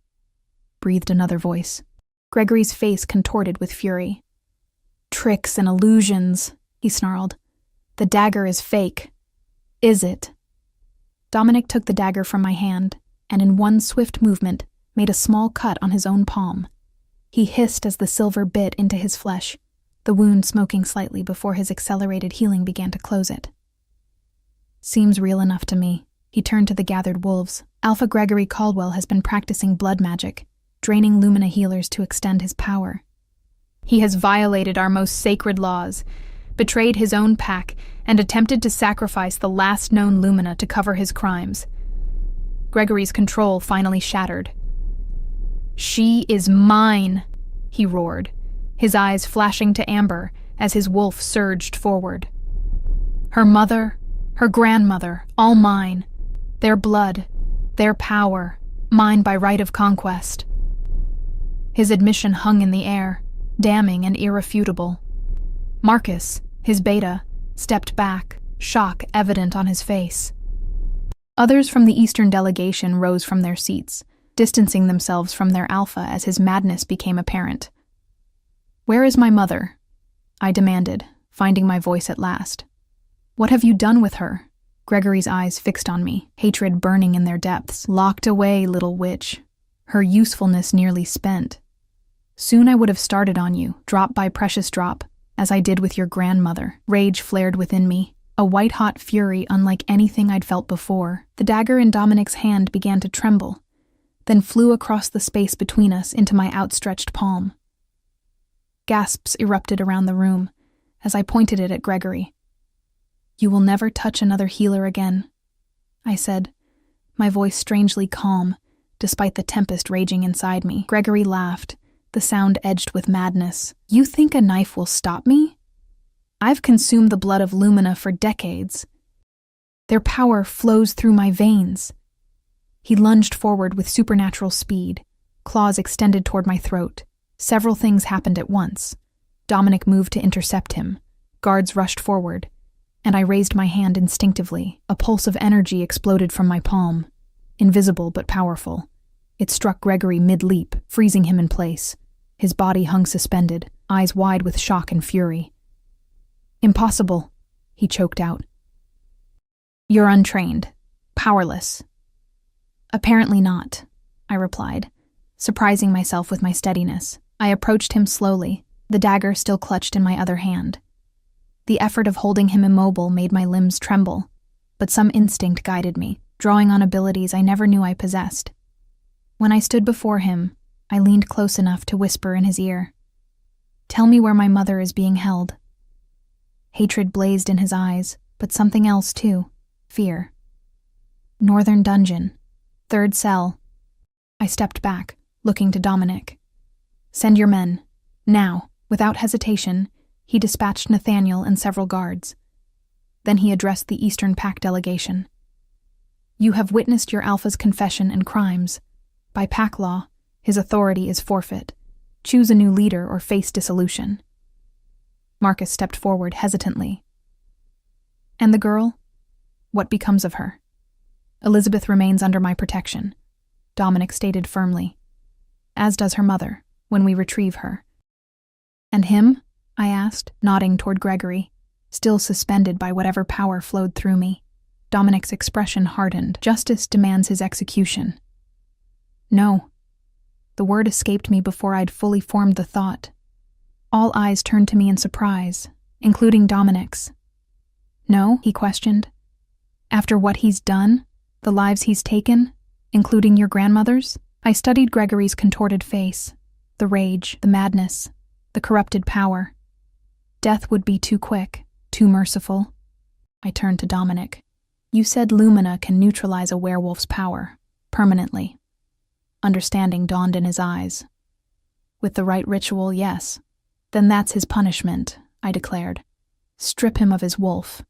breathed another voice. Gregory's face contorted with fury. Tricks and illusions, he snarled. The dagger is fake. Is it? Dominic took the dagger from my hand, and in one swift movement, made a small cut on his own palm. He hissed as the silver bit into his flesh, the wound smoking slightly before his accelerated healing began to close it. Seems real enough to me. He turned to the gathered wolves. Alpha Gregory Caldwell has been practicing blood magic, draining Lumina healers to extend his power. He has violated our most sacred laws, betrayed his own pack, and attempted to sacrifice the last known Lumina to cover his crimes. Gregory's control finally shattered. She is mine, he roared, his eyes flashing to amber as his wolf surged forward. Her mother, her grandmother, all mine. Their blood, their power, mine by right of conquest. His admission hung in the air, damning and irrefutable. Marcus, his beta, stepped back, shock evident on his face. Others from the Eastern delegation rose from their seats, distancing themselves from their alpha as his madness became apparent. Where is my mother? I demanded, finding my voice at last. What have you done with her? Gregory's eyes fixed on me, hatred burning in their depths. Locked away, little witch. Her usefulness nearly spent. Soon I would have started on you, drop by precious drop, as I did with your grandmother. Rage flared within me, a white-hot fury unlike anything I'd felt before. The dagger in Dominic's hand began to tremble, then flew across the space between us into my outstretched palm. Gasps erupted around the room as I pointed it at Gregory. "You will never touch another healer again," I said, my voice strangely calm, despite the tempest raging inside me. Gregory laughed, the sound edged with madness. "You think a knife will stop me? I've consumed the blood of Lumina for decades. Their power flows through my veins." He lunged forward with supernatural speed, claws extended toward my throat. Several things happened at once. Dominic moved to intercept him. Guards rushed forward, and I raised my hand instinctively. A pulse of energy exploded from my palm, invisible but powerful. It struck Gregory mid-leap, freezing him in place. His body hung suspended, eyes wide with shock and fury. "Impossible," he choked out. "You're untrained, powerless." "Apparently not," I replied, surprising myself with my steadiness. I approached him slowly, the dagger still clutched in my other hand. The effort of holding him immobile made my limbs tremble, but some instinct guided me, drawing on abilities I never knew I possessed. When I stood before him, I leaned close enough to whisper in his ear, "Tell me where my mother is being held." Hatred blazed in his eyes, but something else too, fear. "Northern dungeon, 3rd cell." I stepped back, looking to Dominic. "Send your men, now." Without hesitation, he dispatched Nathaniel and several guards. Then he addressed the Eastern Pact delegation. "You have witnessed your Alpha's confession and crimes. By Pact law, his authority is forfeit. Choose a new leader or face dissolution." Marcus stepped forward hesitantly. "And the girl? What becomes of her?" "Elizabeth remains under my protection," Dominic stated firmly. "As does her mother, when we retrieve her." "And him?" I asked, nodding toward Gregory, still suspended by whatever power flowed through me. Dominic's expression hardened. "Justice demands his execution." "No." The word escaped me before I'd fully formed the thought. All eyes turned to me in surprise, including Dominic's. "No?" he questioned. "After what he's done, the lives he's taken, including your grandmother's?" I studied Gregory's contorted face, the rage, the madness, the corrupted power. Death would be too quick, too merciful. I turned to Dominic. "You said Lumina can neutralize a werewolf's power, permanently." Understanding dawned in his eyes. "With the right ritual, yes. Then that's his punishment," I declared. "Strip him of his wolf.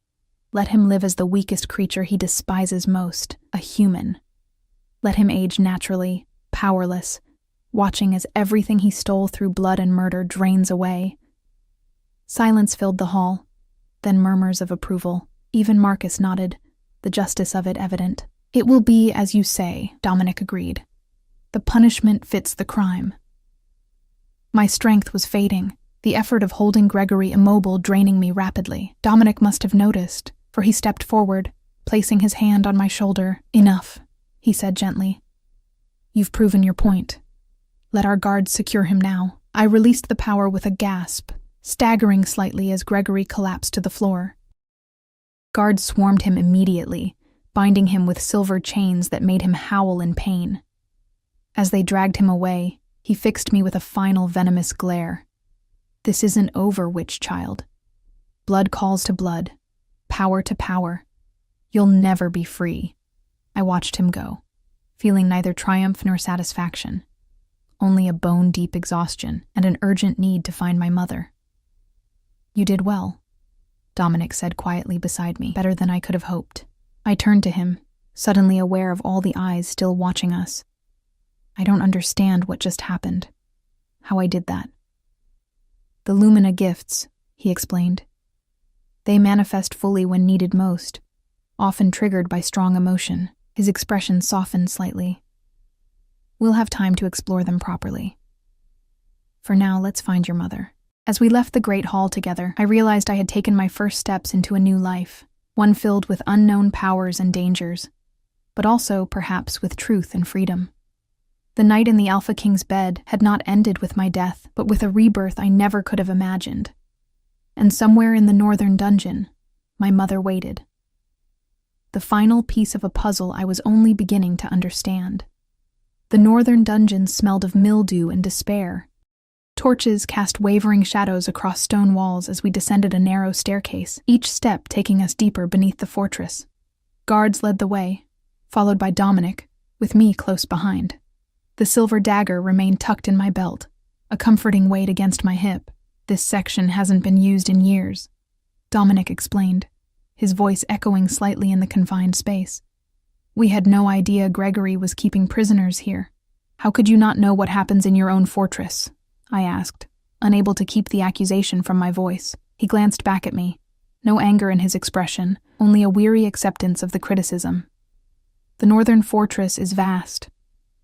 Let him live as the weakest creature he despises most, a human. Let him age naturally, powerless, watching as everything he stole through blood and murder drains away." Silence filled the hall, then murmurs of approval. Even Marcus nodded, the justice of it evident. "It will be as you say," Dominic agreed. "The punishment fits the crime." My strength was fading, the effort of holding Gregory immobile draining me rapidly. Dominic must have noticed, for he stepped forward, placing his hand on my shoulder. "Enough," he said gently. "You've proven your point. Let our guards secure him now." I released the power with a gasp, staggering slightly as Gregory collapsed to the floor. Guards swarmed him immediately, binding him with silver chains that made him howl in pain. As they dragged him away, he fixed me with a final venomous glare. "This isn't over, witch child. Blood calls to blood, power to power. You'll never be free." I watched him go, feeling neither triumph nor satisfaction, only a bone-deep exhaustion and an urgent need to find my mother. "You did well," Dominic said quietly beside me, better than I could have hoped. I turned to him, suddenly aware of all the eyes still watching us. "I don't understand what just happened, how I did that." "The Lumina gifts," he explained. "They manifest fully when needed most, often triggered by strong emotion." His expression softened slightly. "We'll have time to explore them properly. For now, let's find your mother." As we left the great hall together, I realized I had taken my first steps into a new life, one filled with unknown powers and dangers, but also, perhaps, with truth and freedom. The night in the Alpha King's bed had not ended with my death, but with a rebirth I never could have imagined. And somewhere in the northern dungeon, my mother waited. The final piece of a puzzle I was only beginning to understand. The northern dungeon smelled of mildew and despair, Torches cast wavering shadows across stone walls as we descended a narrow staircase, each step taking us deeper beneath the fortress. Guards led the way, followed by Dominic, with me close behind. The silver dagger remained tucked in my belt, a comforting weight against my hip. This section hasn't been used in years, Dominic explained, his voice echoing slightly in the confined space. We had no idea Gregory was keeping prisoners here. How could you not know what happens in your own fortress? I asked, unable to keep the accusation from my voice. He glanced back at me, no anger in his expression, only a weary acceptance of the criticism. The northern fortress is vast,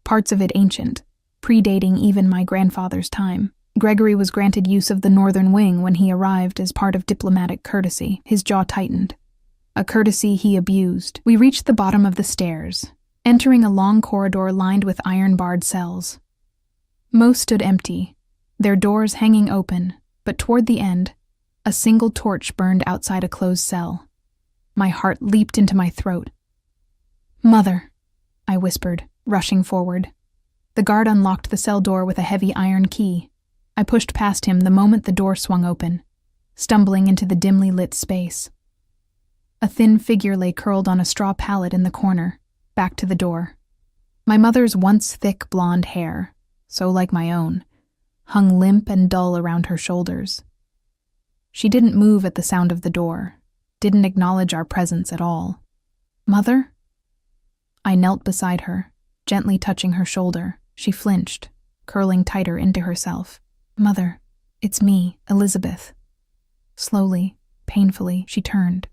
parts of it ancient, predating even my grandfather's time. Gregory was granted use of the northern wing when he arrived as part of diplomatic courtesy. His jaw tightened, a courtesy he abused. We reached the bottom of the stairs, entering a long corridor lined with iron-barred cells. Most stood empty, their doors hanging open, but toward the end, a single torch burned outside a closed cell. My heart leaped into my throat. "Mother," I whispered, rushing forward. The guard unlocked the cell door with a heavy iron key. I pushed past him the moment the door swung open, stumbling into the dimly lit space. A thin figure lay curled on a straw pallet in the corner, back to the door. My mother's once thick blonde hair, so like my own, hung limp and dull around her shoulders. She didn't move at the sound of the door, didn't acknowledge our presence at all. "Mother?" I knelt beside her, gently touching her shoulder. She flinched, curling tighter into herself. "Mother, it's me, Elizabeth." Slowly, painfully, she turned.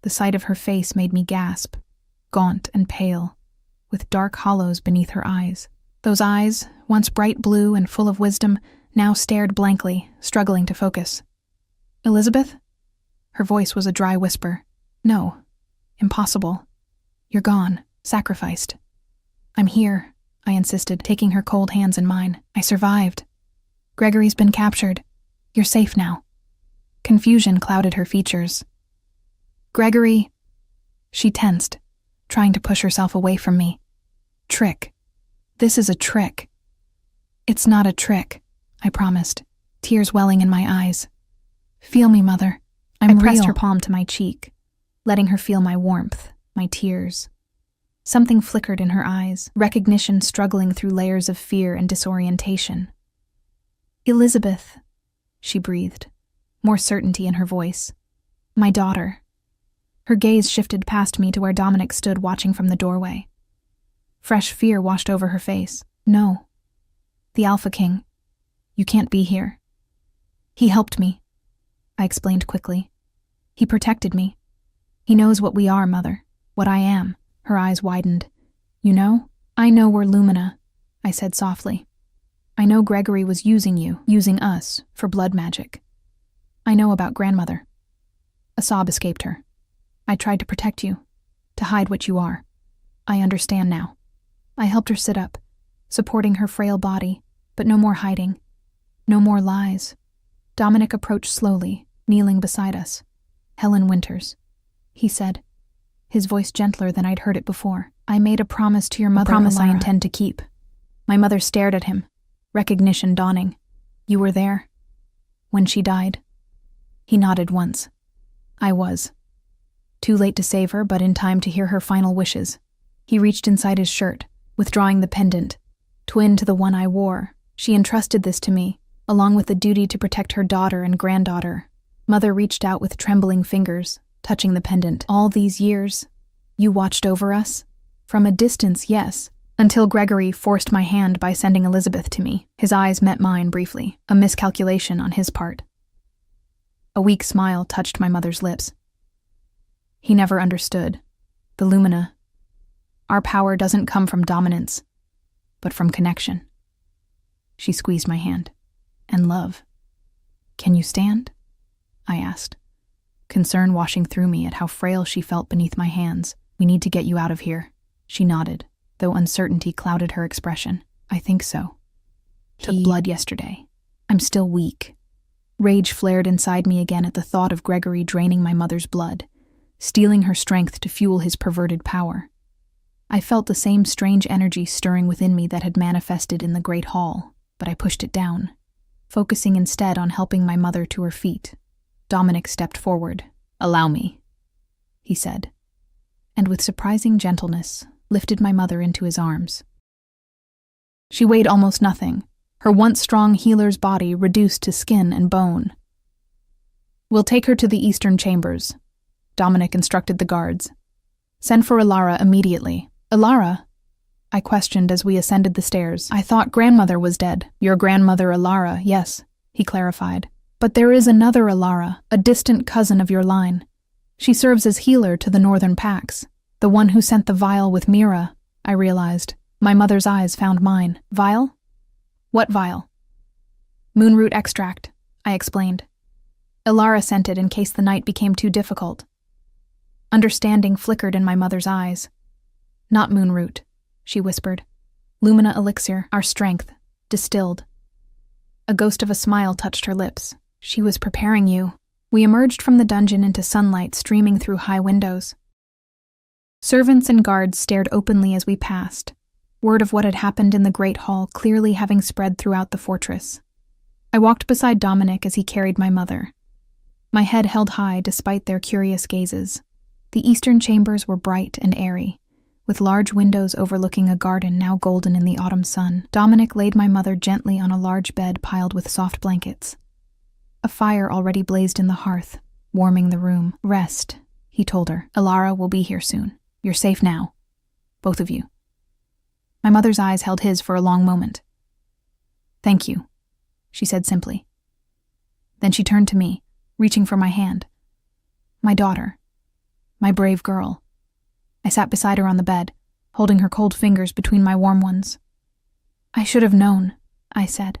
The sight of her face made me gasp, gaunt and pale, with dark hollows beneath her eyes. Those eyes, once bright blue and full of wisdom, now stared blankly, struggling to focus. "Elizabeth?" Her voice was a dry whisper. "No. Impossible. You're gone. Sacrificed." "I'm here," I insisted, taking her cold hands in mine. "I survived. Gregory's been captured. You're safe now." Confusion clouded her features. "Gregory..." She tensed, trying to push herself away from me. "Trick. This is a trick." "It's not a trick," I promised, tears welling in my eyes. "Feel me, Mother. I pressed her palm to my cheek, letting her feel my warmth, my tears. Something flickered in her eyes, recognition struggling through layers of fear and disorientation. "Elizabeth," she breathed, more certainty in her voice. "My daughter." Her gaze shifted past me to where Dominic stood watching from the doorway. Fresh fear washed over her face. "No. The Alpha King. You can't be here. He helped me," I explained quickly. "He protected me. He knows what we are, Mother, what I am." Her eyes widened. "You know? I know we're Lumina," I said softly. "I know Gregory was using you, using us, for blood magic. I know about Grandmother." A sob escaped her. "I tried to protect you, to hide what you are. I understand now." I helped her sit up, supporting her frail body, but no more hiding, no more lies. Dominic approached slowly, kneeling beside us. "Helen Winters," he said, his voice gentler than I'd heard it before. "I made a promise to your mother, a promise I intend to keep." My mother stared at him, recognition dawning. "You were there? When she died?" He nodded once. "I was. Too late to save her, but in time to hear her final wishes." He reached inside his shirt, withdrawing the pendant, twin to the one I wore. She entrusted this to me, along with the duty to protect her daughter and granddaughter. Mother reached out with trembling fingers, touching the pendant. "All these years, you watched over us?" "From a distance, yes, until Gregory forced my hand by sending Elizabeth to me." His eyes met mine briefly, a miscalculation on his part. A weak smile touched my mother's lips. "He never understood. The Lumina. Our power doesn't come from dominance, but from connection." She squeezed my hand. "And love. Can you stand?" I asked, concern washing through me at how frail she felt beneath my hands. "We need to get you out of here." She nodded, though uncertainty clouded her expression. "I think so. Took blood yesterday. I'm still weak." Rage flared inside me again at the thought of Gregory draining my mother's blood, stealing her strength to fuel his perverted power. I felt the same strange energy stirring within me that had manifested in the Great Hall, but I pushed it down. focusing instead on helping my mother to her feet. Dominic stepped forward. "Allow me," he said, and with surprising gentleness, lifted my mother into his arms. She weighed almost nothing, her once strong healer's body reduced to skin and bone. "We'll take her to the eastern chambers," Dominic instructed the guards. "Send for Alara immediately." "Alara?" I questioned as we ascended the stairs. "I thought grandmother was dead." "Your grandmother Alara, yes," he clarified. "But there is another Alara, a distant cousin of your line. She serves as healer to the northern packs. The one who sent the vial with Mira," I realized. My mother's eyes found mine. "Vial? What vial?" "Moonroot extract," I explained. "Alara sent it in case the night became too difficult." Understanding flickered in my mother's eyes. "Not moonroot," she whispered. "Lumina elixir, our strength, distilled." A ghost of a smile touched her lips. "She was preparing you." We emerged from the dungeon into sunlight streaming through high windows. Servants and guards stared openly as we passed, word of what had happened in the great hall clearly having spread throughout the fortress. I walked beside Dominic as he carried my mother. My head held high despite their curious gazes. The eastern chambers were bright and airy, with large windows overlooking a garden now golden in the autumn sun. Dominic laid my mother gently on a large bed piled with soft blankets. A fire already blazed in the hearth, warming the room. "Rest," he told her. "Alara will be here soon. You're safe now. Both of you." My mother's eyes held his for a long moment. "Thank you," she said simply. Then she turned to me, reaching for my hand. "My daughter. My brave girl." I sat beside her on the bed, holding her cold fingers between my warm ones. "I should have known," I said.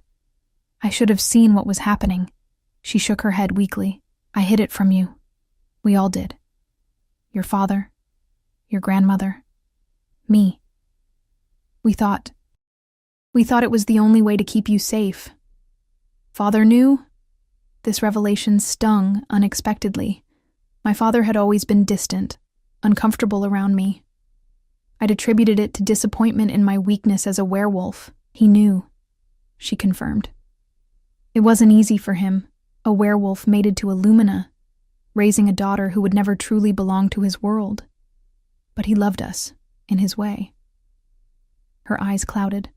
"I should have seen what was happening." She shook her head weakly. "I hid it from you. We all did. Your father, your grandmother, me. We thought it was the only way to keep you safe. Father knew?" This revelation stung unexpectedly. My father had always been distant, uncomfortable around me. I'd attributed it to disappointment in my weakness as a werewolf. "He knew," she confirmed. "It wasn't easy for him, a werewolf mated to a Lumina, raising a daughter who would never truly belong to his world. But he loved us, in his way." Her eyes clouded.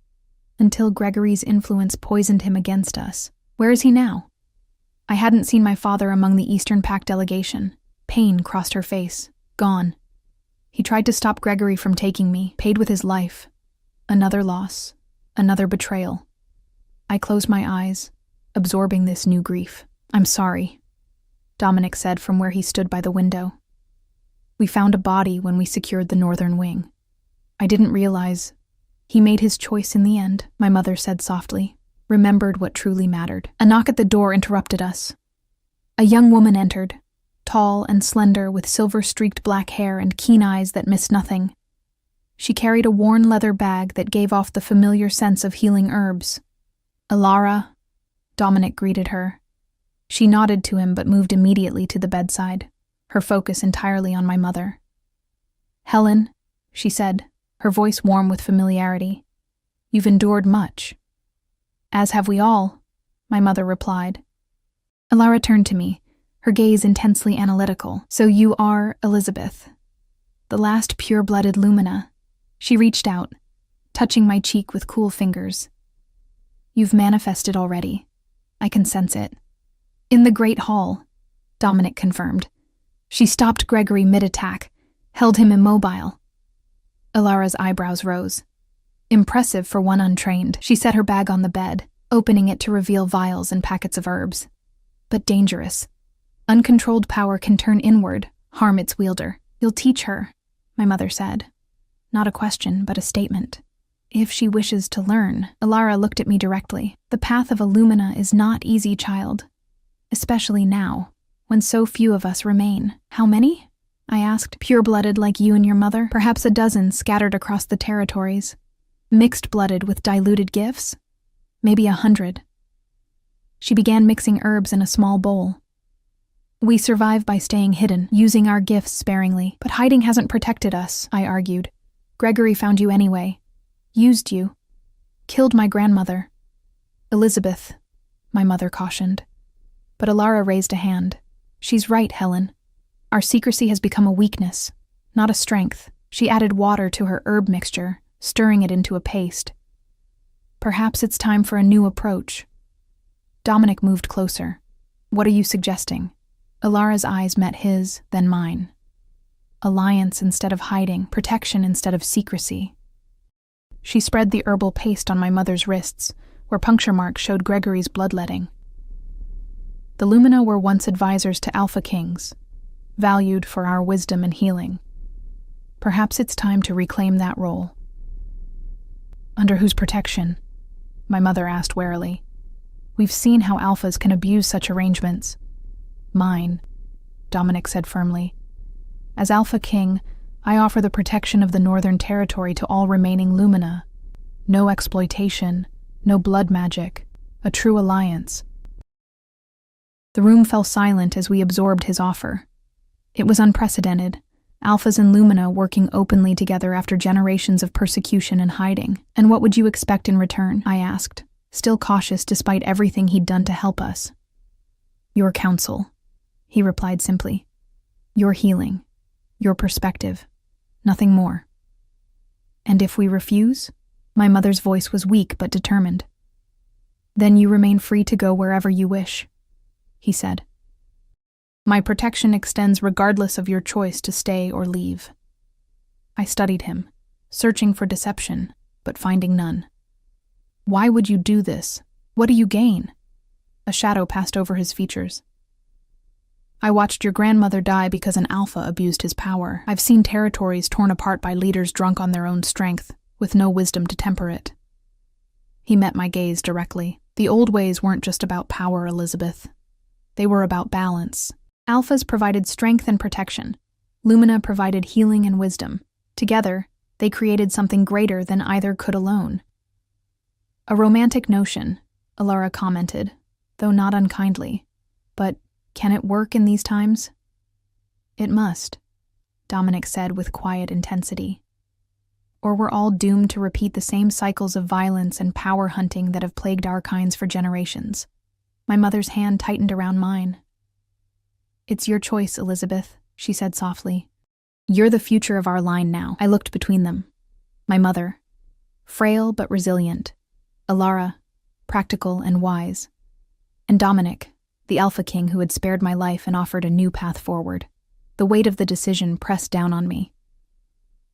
"Until Gregory's influence poisoned him against us. Where is he now?" I hadn't seen my father among the Eastern Pact delegation. Pain crossed her face. "Gone. He tried to stop Gregory from taking me, paid with his life. Another loss, another betrayal." I closed my eyes, absorbing this new grief. "I'm sorry," Dominic said from where he stood by the window. "We found a body when we secured the northern wing. I didn't realize—" "He made his choice in the end," my mother said softly, remembered what truly mattered. A knock at the door interrupted us. A young woman entered, tall and slender with silver-streaked black hair and keen eyes that missed nothing. She carried a worn leather bag that gave off the familiar sense of healing herbs. "Alara," Dominic greeted her. She nodded to him but moved immediately to the bedside, her focus entirely on my mother. "Helen," she said, her voice warm with familiarity. "You've endured much." "As have we all," my mother replied. Alara turned to me, her gaze intensely analytical. "So you are Elizabeth, the last pure-blooded Lumina." She reached out, touching my cheek with cool fingers. "You've manifested already. I can sense it." "In the Great Hall," Dominic confirmed. She stopped Gregory mid-attack, held him immobile. Alara's eyebrows rose. Impressive for one untrained. She set her bag on the bed, opening it to reveal vials and packets of herbs. But dangerous. Uncontrolled power can turn inward, harm its wielder. "You'll teach her," my mother said. Not a question, but a statement. "If she wishes to learn." Alara looked at me directly. "The path of a Lumina is not easy, child. Especially now, when so few of us remain." "How many?" I asked. "Pure-blooded like you and your mother? Perhaps a dozen scattered across the territories. Mixed-blooded with diluted gifts? Maybe 100. She began mixing herbs in a small bowl. "We survive by staying hidden, using our gifts sparingly. But hiding hasn't protected us," I argued. "Gregory found you anyway. Used you. Killed my grandmother. Elizabeth, my mother cautioned. But Alara raised a hand. She's right, Helen. Our secrecy has become a weakness, not a strength. She added water to her herb mixture, stirring it into a paste. Perhaps it's time for a new approach. Dominic moved closer. What are you suggesting? Alara's eyes met his, then mine. Alliance instead of hiding, protection instead of secrecy. She spread the herbal paste on my mother's wrists, where puncture marks showed Gregory's bloodletting. The Lumina were once advisors to Alpha Kings, valued for our wisdom and healing. Perhaps it's time to reclaim that role. Under whose protection? My mother asked warily. We've seen how Alphas can abuse such arrangements. Mine, Dominic said firmly. As Alpha King, I offer the protection of the Northern Territory to all remaining Lumina. No exploitation, no blood magic, a true alliance. The room fell silent as we absorbed his offer. It was unprecedented, Alphas and Lumina working openly together after generations of persecution and hiding. And what would you expect in return? I asked, still cautious despite everything he'd done to help us. Your counsel, he replied simply. Your healing, your perspective, nothing more. And if we refuse? My mother's voice was weak but determined. Then you remain free to go wherever you wish, he said. My protection extends regardless of your choice to stay or leave. I studied him, searching for deception, but finding none. Why would you do this? What do you gain? A shadow passed over his features. I watched your grandmother die because an alpha abused his power. I've seen territories torn apart by leaders drunk on their own strength, with no wisdom to temper it. He met my gaze directly. The old ways weren't just about power, Elizabeth. They were about balance. Alphas provided strength and protection. Lumina provided healing and wisdom. Together, they created something greater than either could alone. A romantic notion, Alara commented, though not unkindly. But can it work in these times? It must, Dominic said with quiet intensity. Or we're all doomed to repeat the same cycles of violence and power hunting that have plagued our kinds for generations. My mother's hand tightened around mine. It's your choice, Elizabeth, she said softly. You're the future of our line now. I looked between them. My mother, frail but resilient. Alara, practical and wise. And Dominic, the Alpha King who had spared my life and offered a new path forward. The weight of the decision pressed down on me.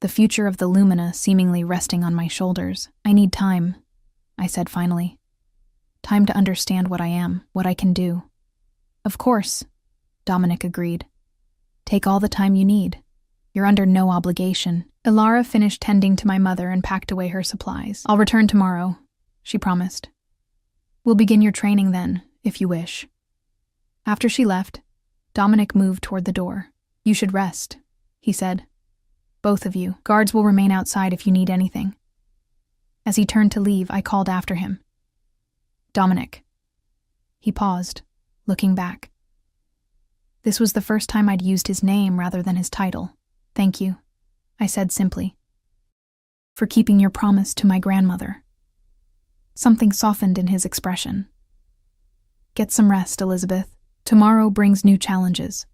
The future of the Lumina seemingly resting on my shoulders. I need time, I said finally. Time to understand what I am, what I can do. Of course, Dominic agreed. Take all the time you need. You're under no obligation. Alara finished tending to my mother and packed away her supplies. I'll return tomorrow, she promised. We'll begin your training then, if you wish. After she left, Dominic moved toward the door. You should rest, he said. Both of you. Guards will remain outside if you need anything. As he turned to leave, I called after him. Dominic. He paused, looking back. This was the first time I'd used his name rather than his title. Thank you, I said simply. For keeping your promise to my grandmother. Something softened in his expression. Get some rest, Elizabeth. Tomorrow brings new challenges.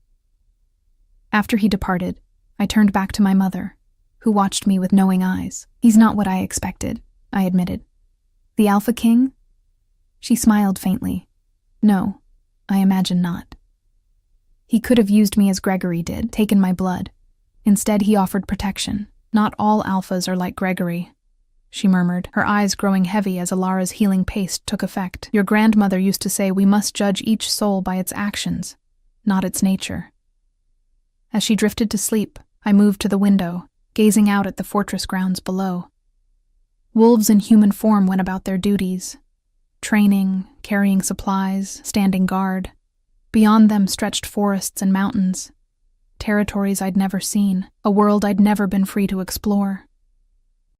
After he departed, I turned back to my mother, who watched me with knowing eyes. He's not what I expected, I admitted. The Alpha King? She smiled faintly. No, I imagine not. He could have used me as Gregory did, taken my blood. Instead, he offered protection. Not all Alphas are like Gregory, she murmured, her eyes growing heavy as Alara's healing paste took effect. Your grandmother used to say we must judge each soul by its actions, not its nature. As she drifted to sleep, I moved to the window, gazing out at the fortress grounds below. Wolves in human form went about their duties, training, carrying supplies, standing guard. Beyond them stretched forests and mountains, territories I'd never seen, a world I'd never been free to explore.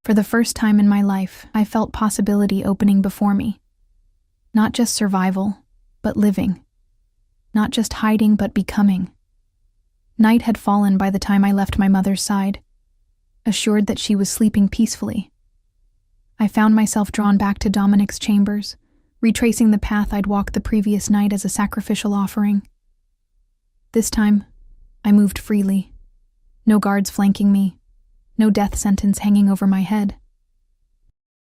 For the first time in my life, I felt possibility opening before me. Not just survival, but living. Not just hiding, but becoming. Night had fallen by the time I left my mother's side, assured that she was sleeping peacefully. I found myself drawn back to Dominic's chambers, retracing the path I'd walked the previous night as a sacrificial offering. This time, I moved freely. No guards flanking me, no death sentence hanging over my head.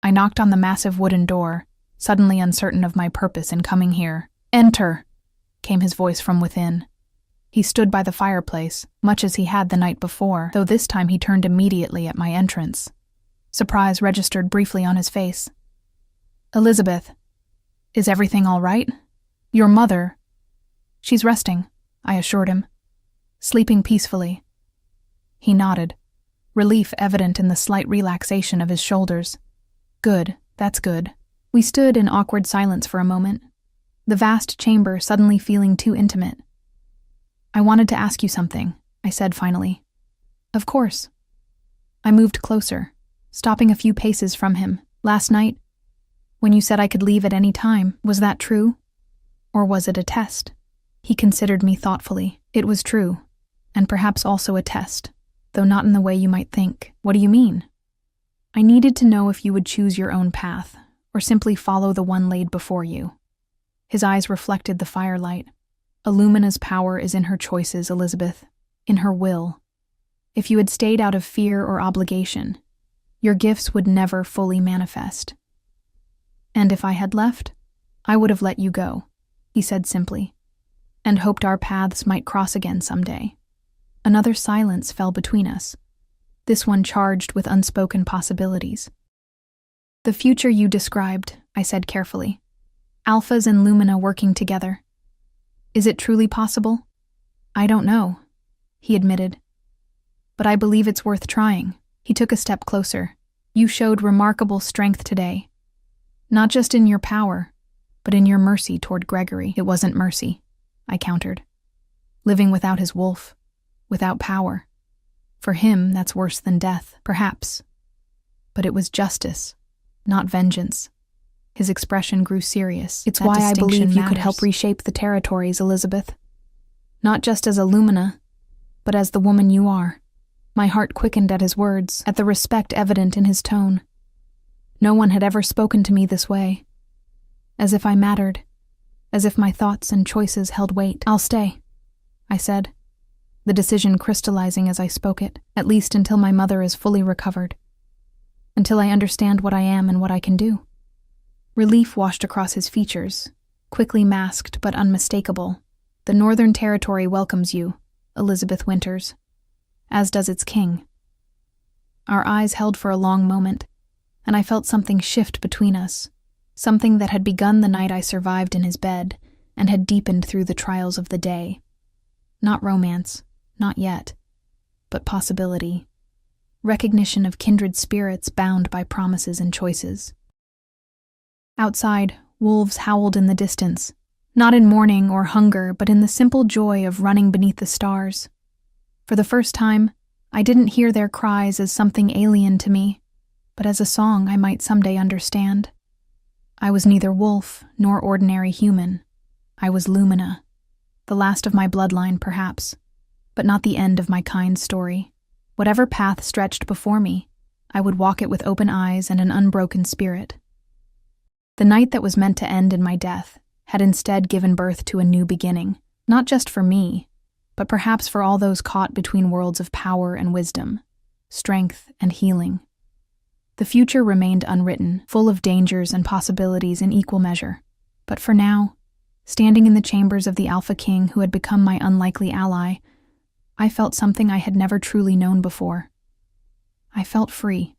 I knocked on the massive wooden door, suddenly uncertain of my purpose in coming here. "Enter," came his voice from within. He stood by the fireplace, much as he had the night before, though this time he turned immediately at my entrance. Surprise registered briefly on his face. "Elizabeth, is everything all right? Your mother—" "She's resting," I assured him. "Sleeping peacefully." He nodded, relief evident in the slight relaxation of his shoulders. "Good, that's good." We stood in awkward silence for a moment, the vast chamber suddenly feeling too intimate. "I wanted to ask you something," I said finally. "Of course." I moved closer, stopping a few paces from him. "Last night, when you said I could leave at any time, was that true? Or was it a test?" He considered me thoughtfully. "It was true, and perhaps also a test, though not in the way you might think." "What do you mean?" "I needed to know if you would choose your own path, or simply follow the one laid before you." His eyes reflected the firelight. "Illumina's power is in her choices, Elizabeth, in her will. If you had stayed out of fear or obligation, your gifts would never fully manifest. And if I had left, I would have let you go," he said simply, "and hoped our paths might cross again someday." Another silence fell between us, this one charged with unspoken possibilities. "The future you described," I said carefully. "Alphas and Lumina working together. Is it truly possible?" "I don't know," he admitted. "But I believe it's worth trying." He took a step closer. "You showed remarkable strength today. Not just in your power, but in your mercy toward Gregory." "It wasn't mercy," I countered. "Living without his wolf, without power. For him, that's worse than death, perhaps. But it was justice, not vengeance." His expression grew serious. "It's why I believe you could help reshape the territories, Elizabeth. Not just as a Lumina, but as the woman you are." My heart quickened at his words, at the respect evident in his tone. No one had ever spoken to me this way. As if I mattered, as if my thoughts and choices held weight. "I'll stay," I said, the decision crystallizing as I spoke it, "at least until my mother is fully recovered. Until I understand what I am and what I can do." Relief washed across his features, quickly masked but unmistakable. "The Northern Territory welcomes you, Elizabeth Winters, as does its king." Our eyes held for a long moment, and I felt something shift between us, something that had begun the night I survived in his bed and had deepened through the trials of the day. Not romance, not yet, but possibility. Recognition of kindred spirits bound by promises and choices. Outside, wolves howled in the distance, not in mourning or hunger, but in the simple joy of running beneath the stars. For the first time, I didn't hear their cries as something alien to me, but as a song I might someday understand. I was neither wolf nor ordinary human. I was Lumina, the last of my bloodline perhaps, but not the end of my kind story. Whatever path stretched before me, I would walk it with open eyes and an unbroken spirit. The night that was meant to end in my death had instead given birth to a new beginning, not just for me, but perhaps for all those caught between worlds of power and wisdom, strength and healing. The future remained unwritten, full of dangers and possibilities in equal measure. But for now, standing in the chambers of the Alpha King who had become my unlikely ally, I felt something I had never truly known before. I felt free.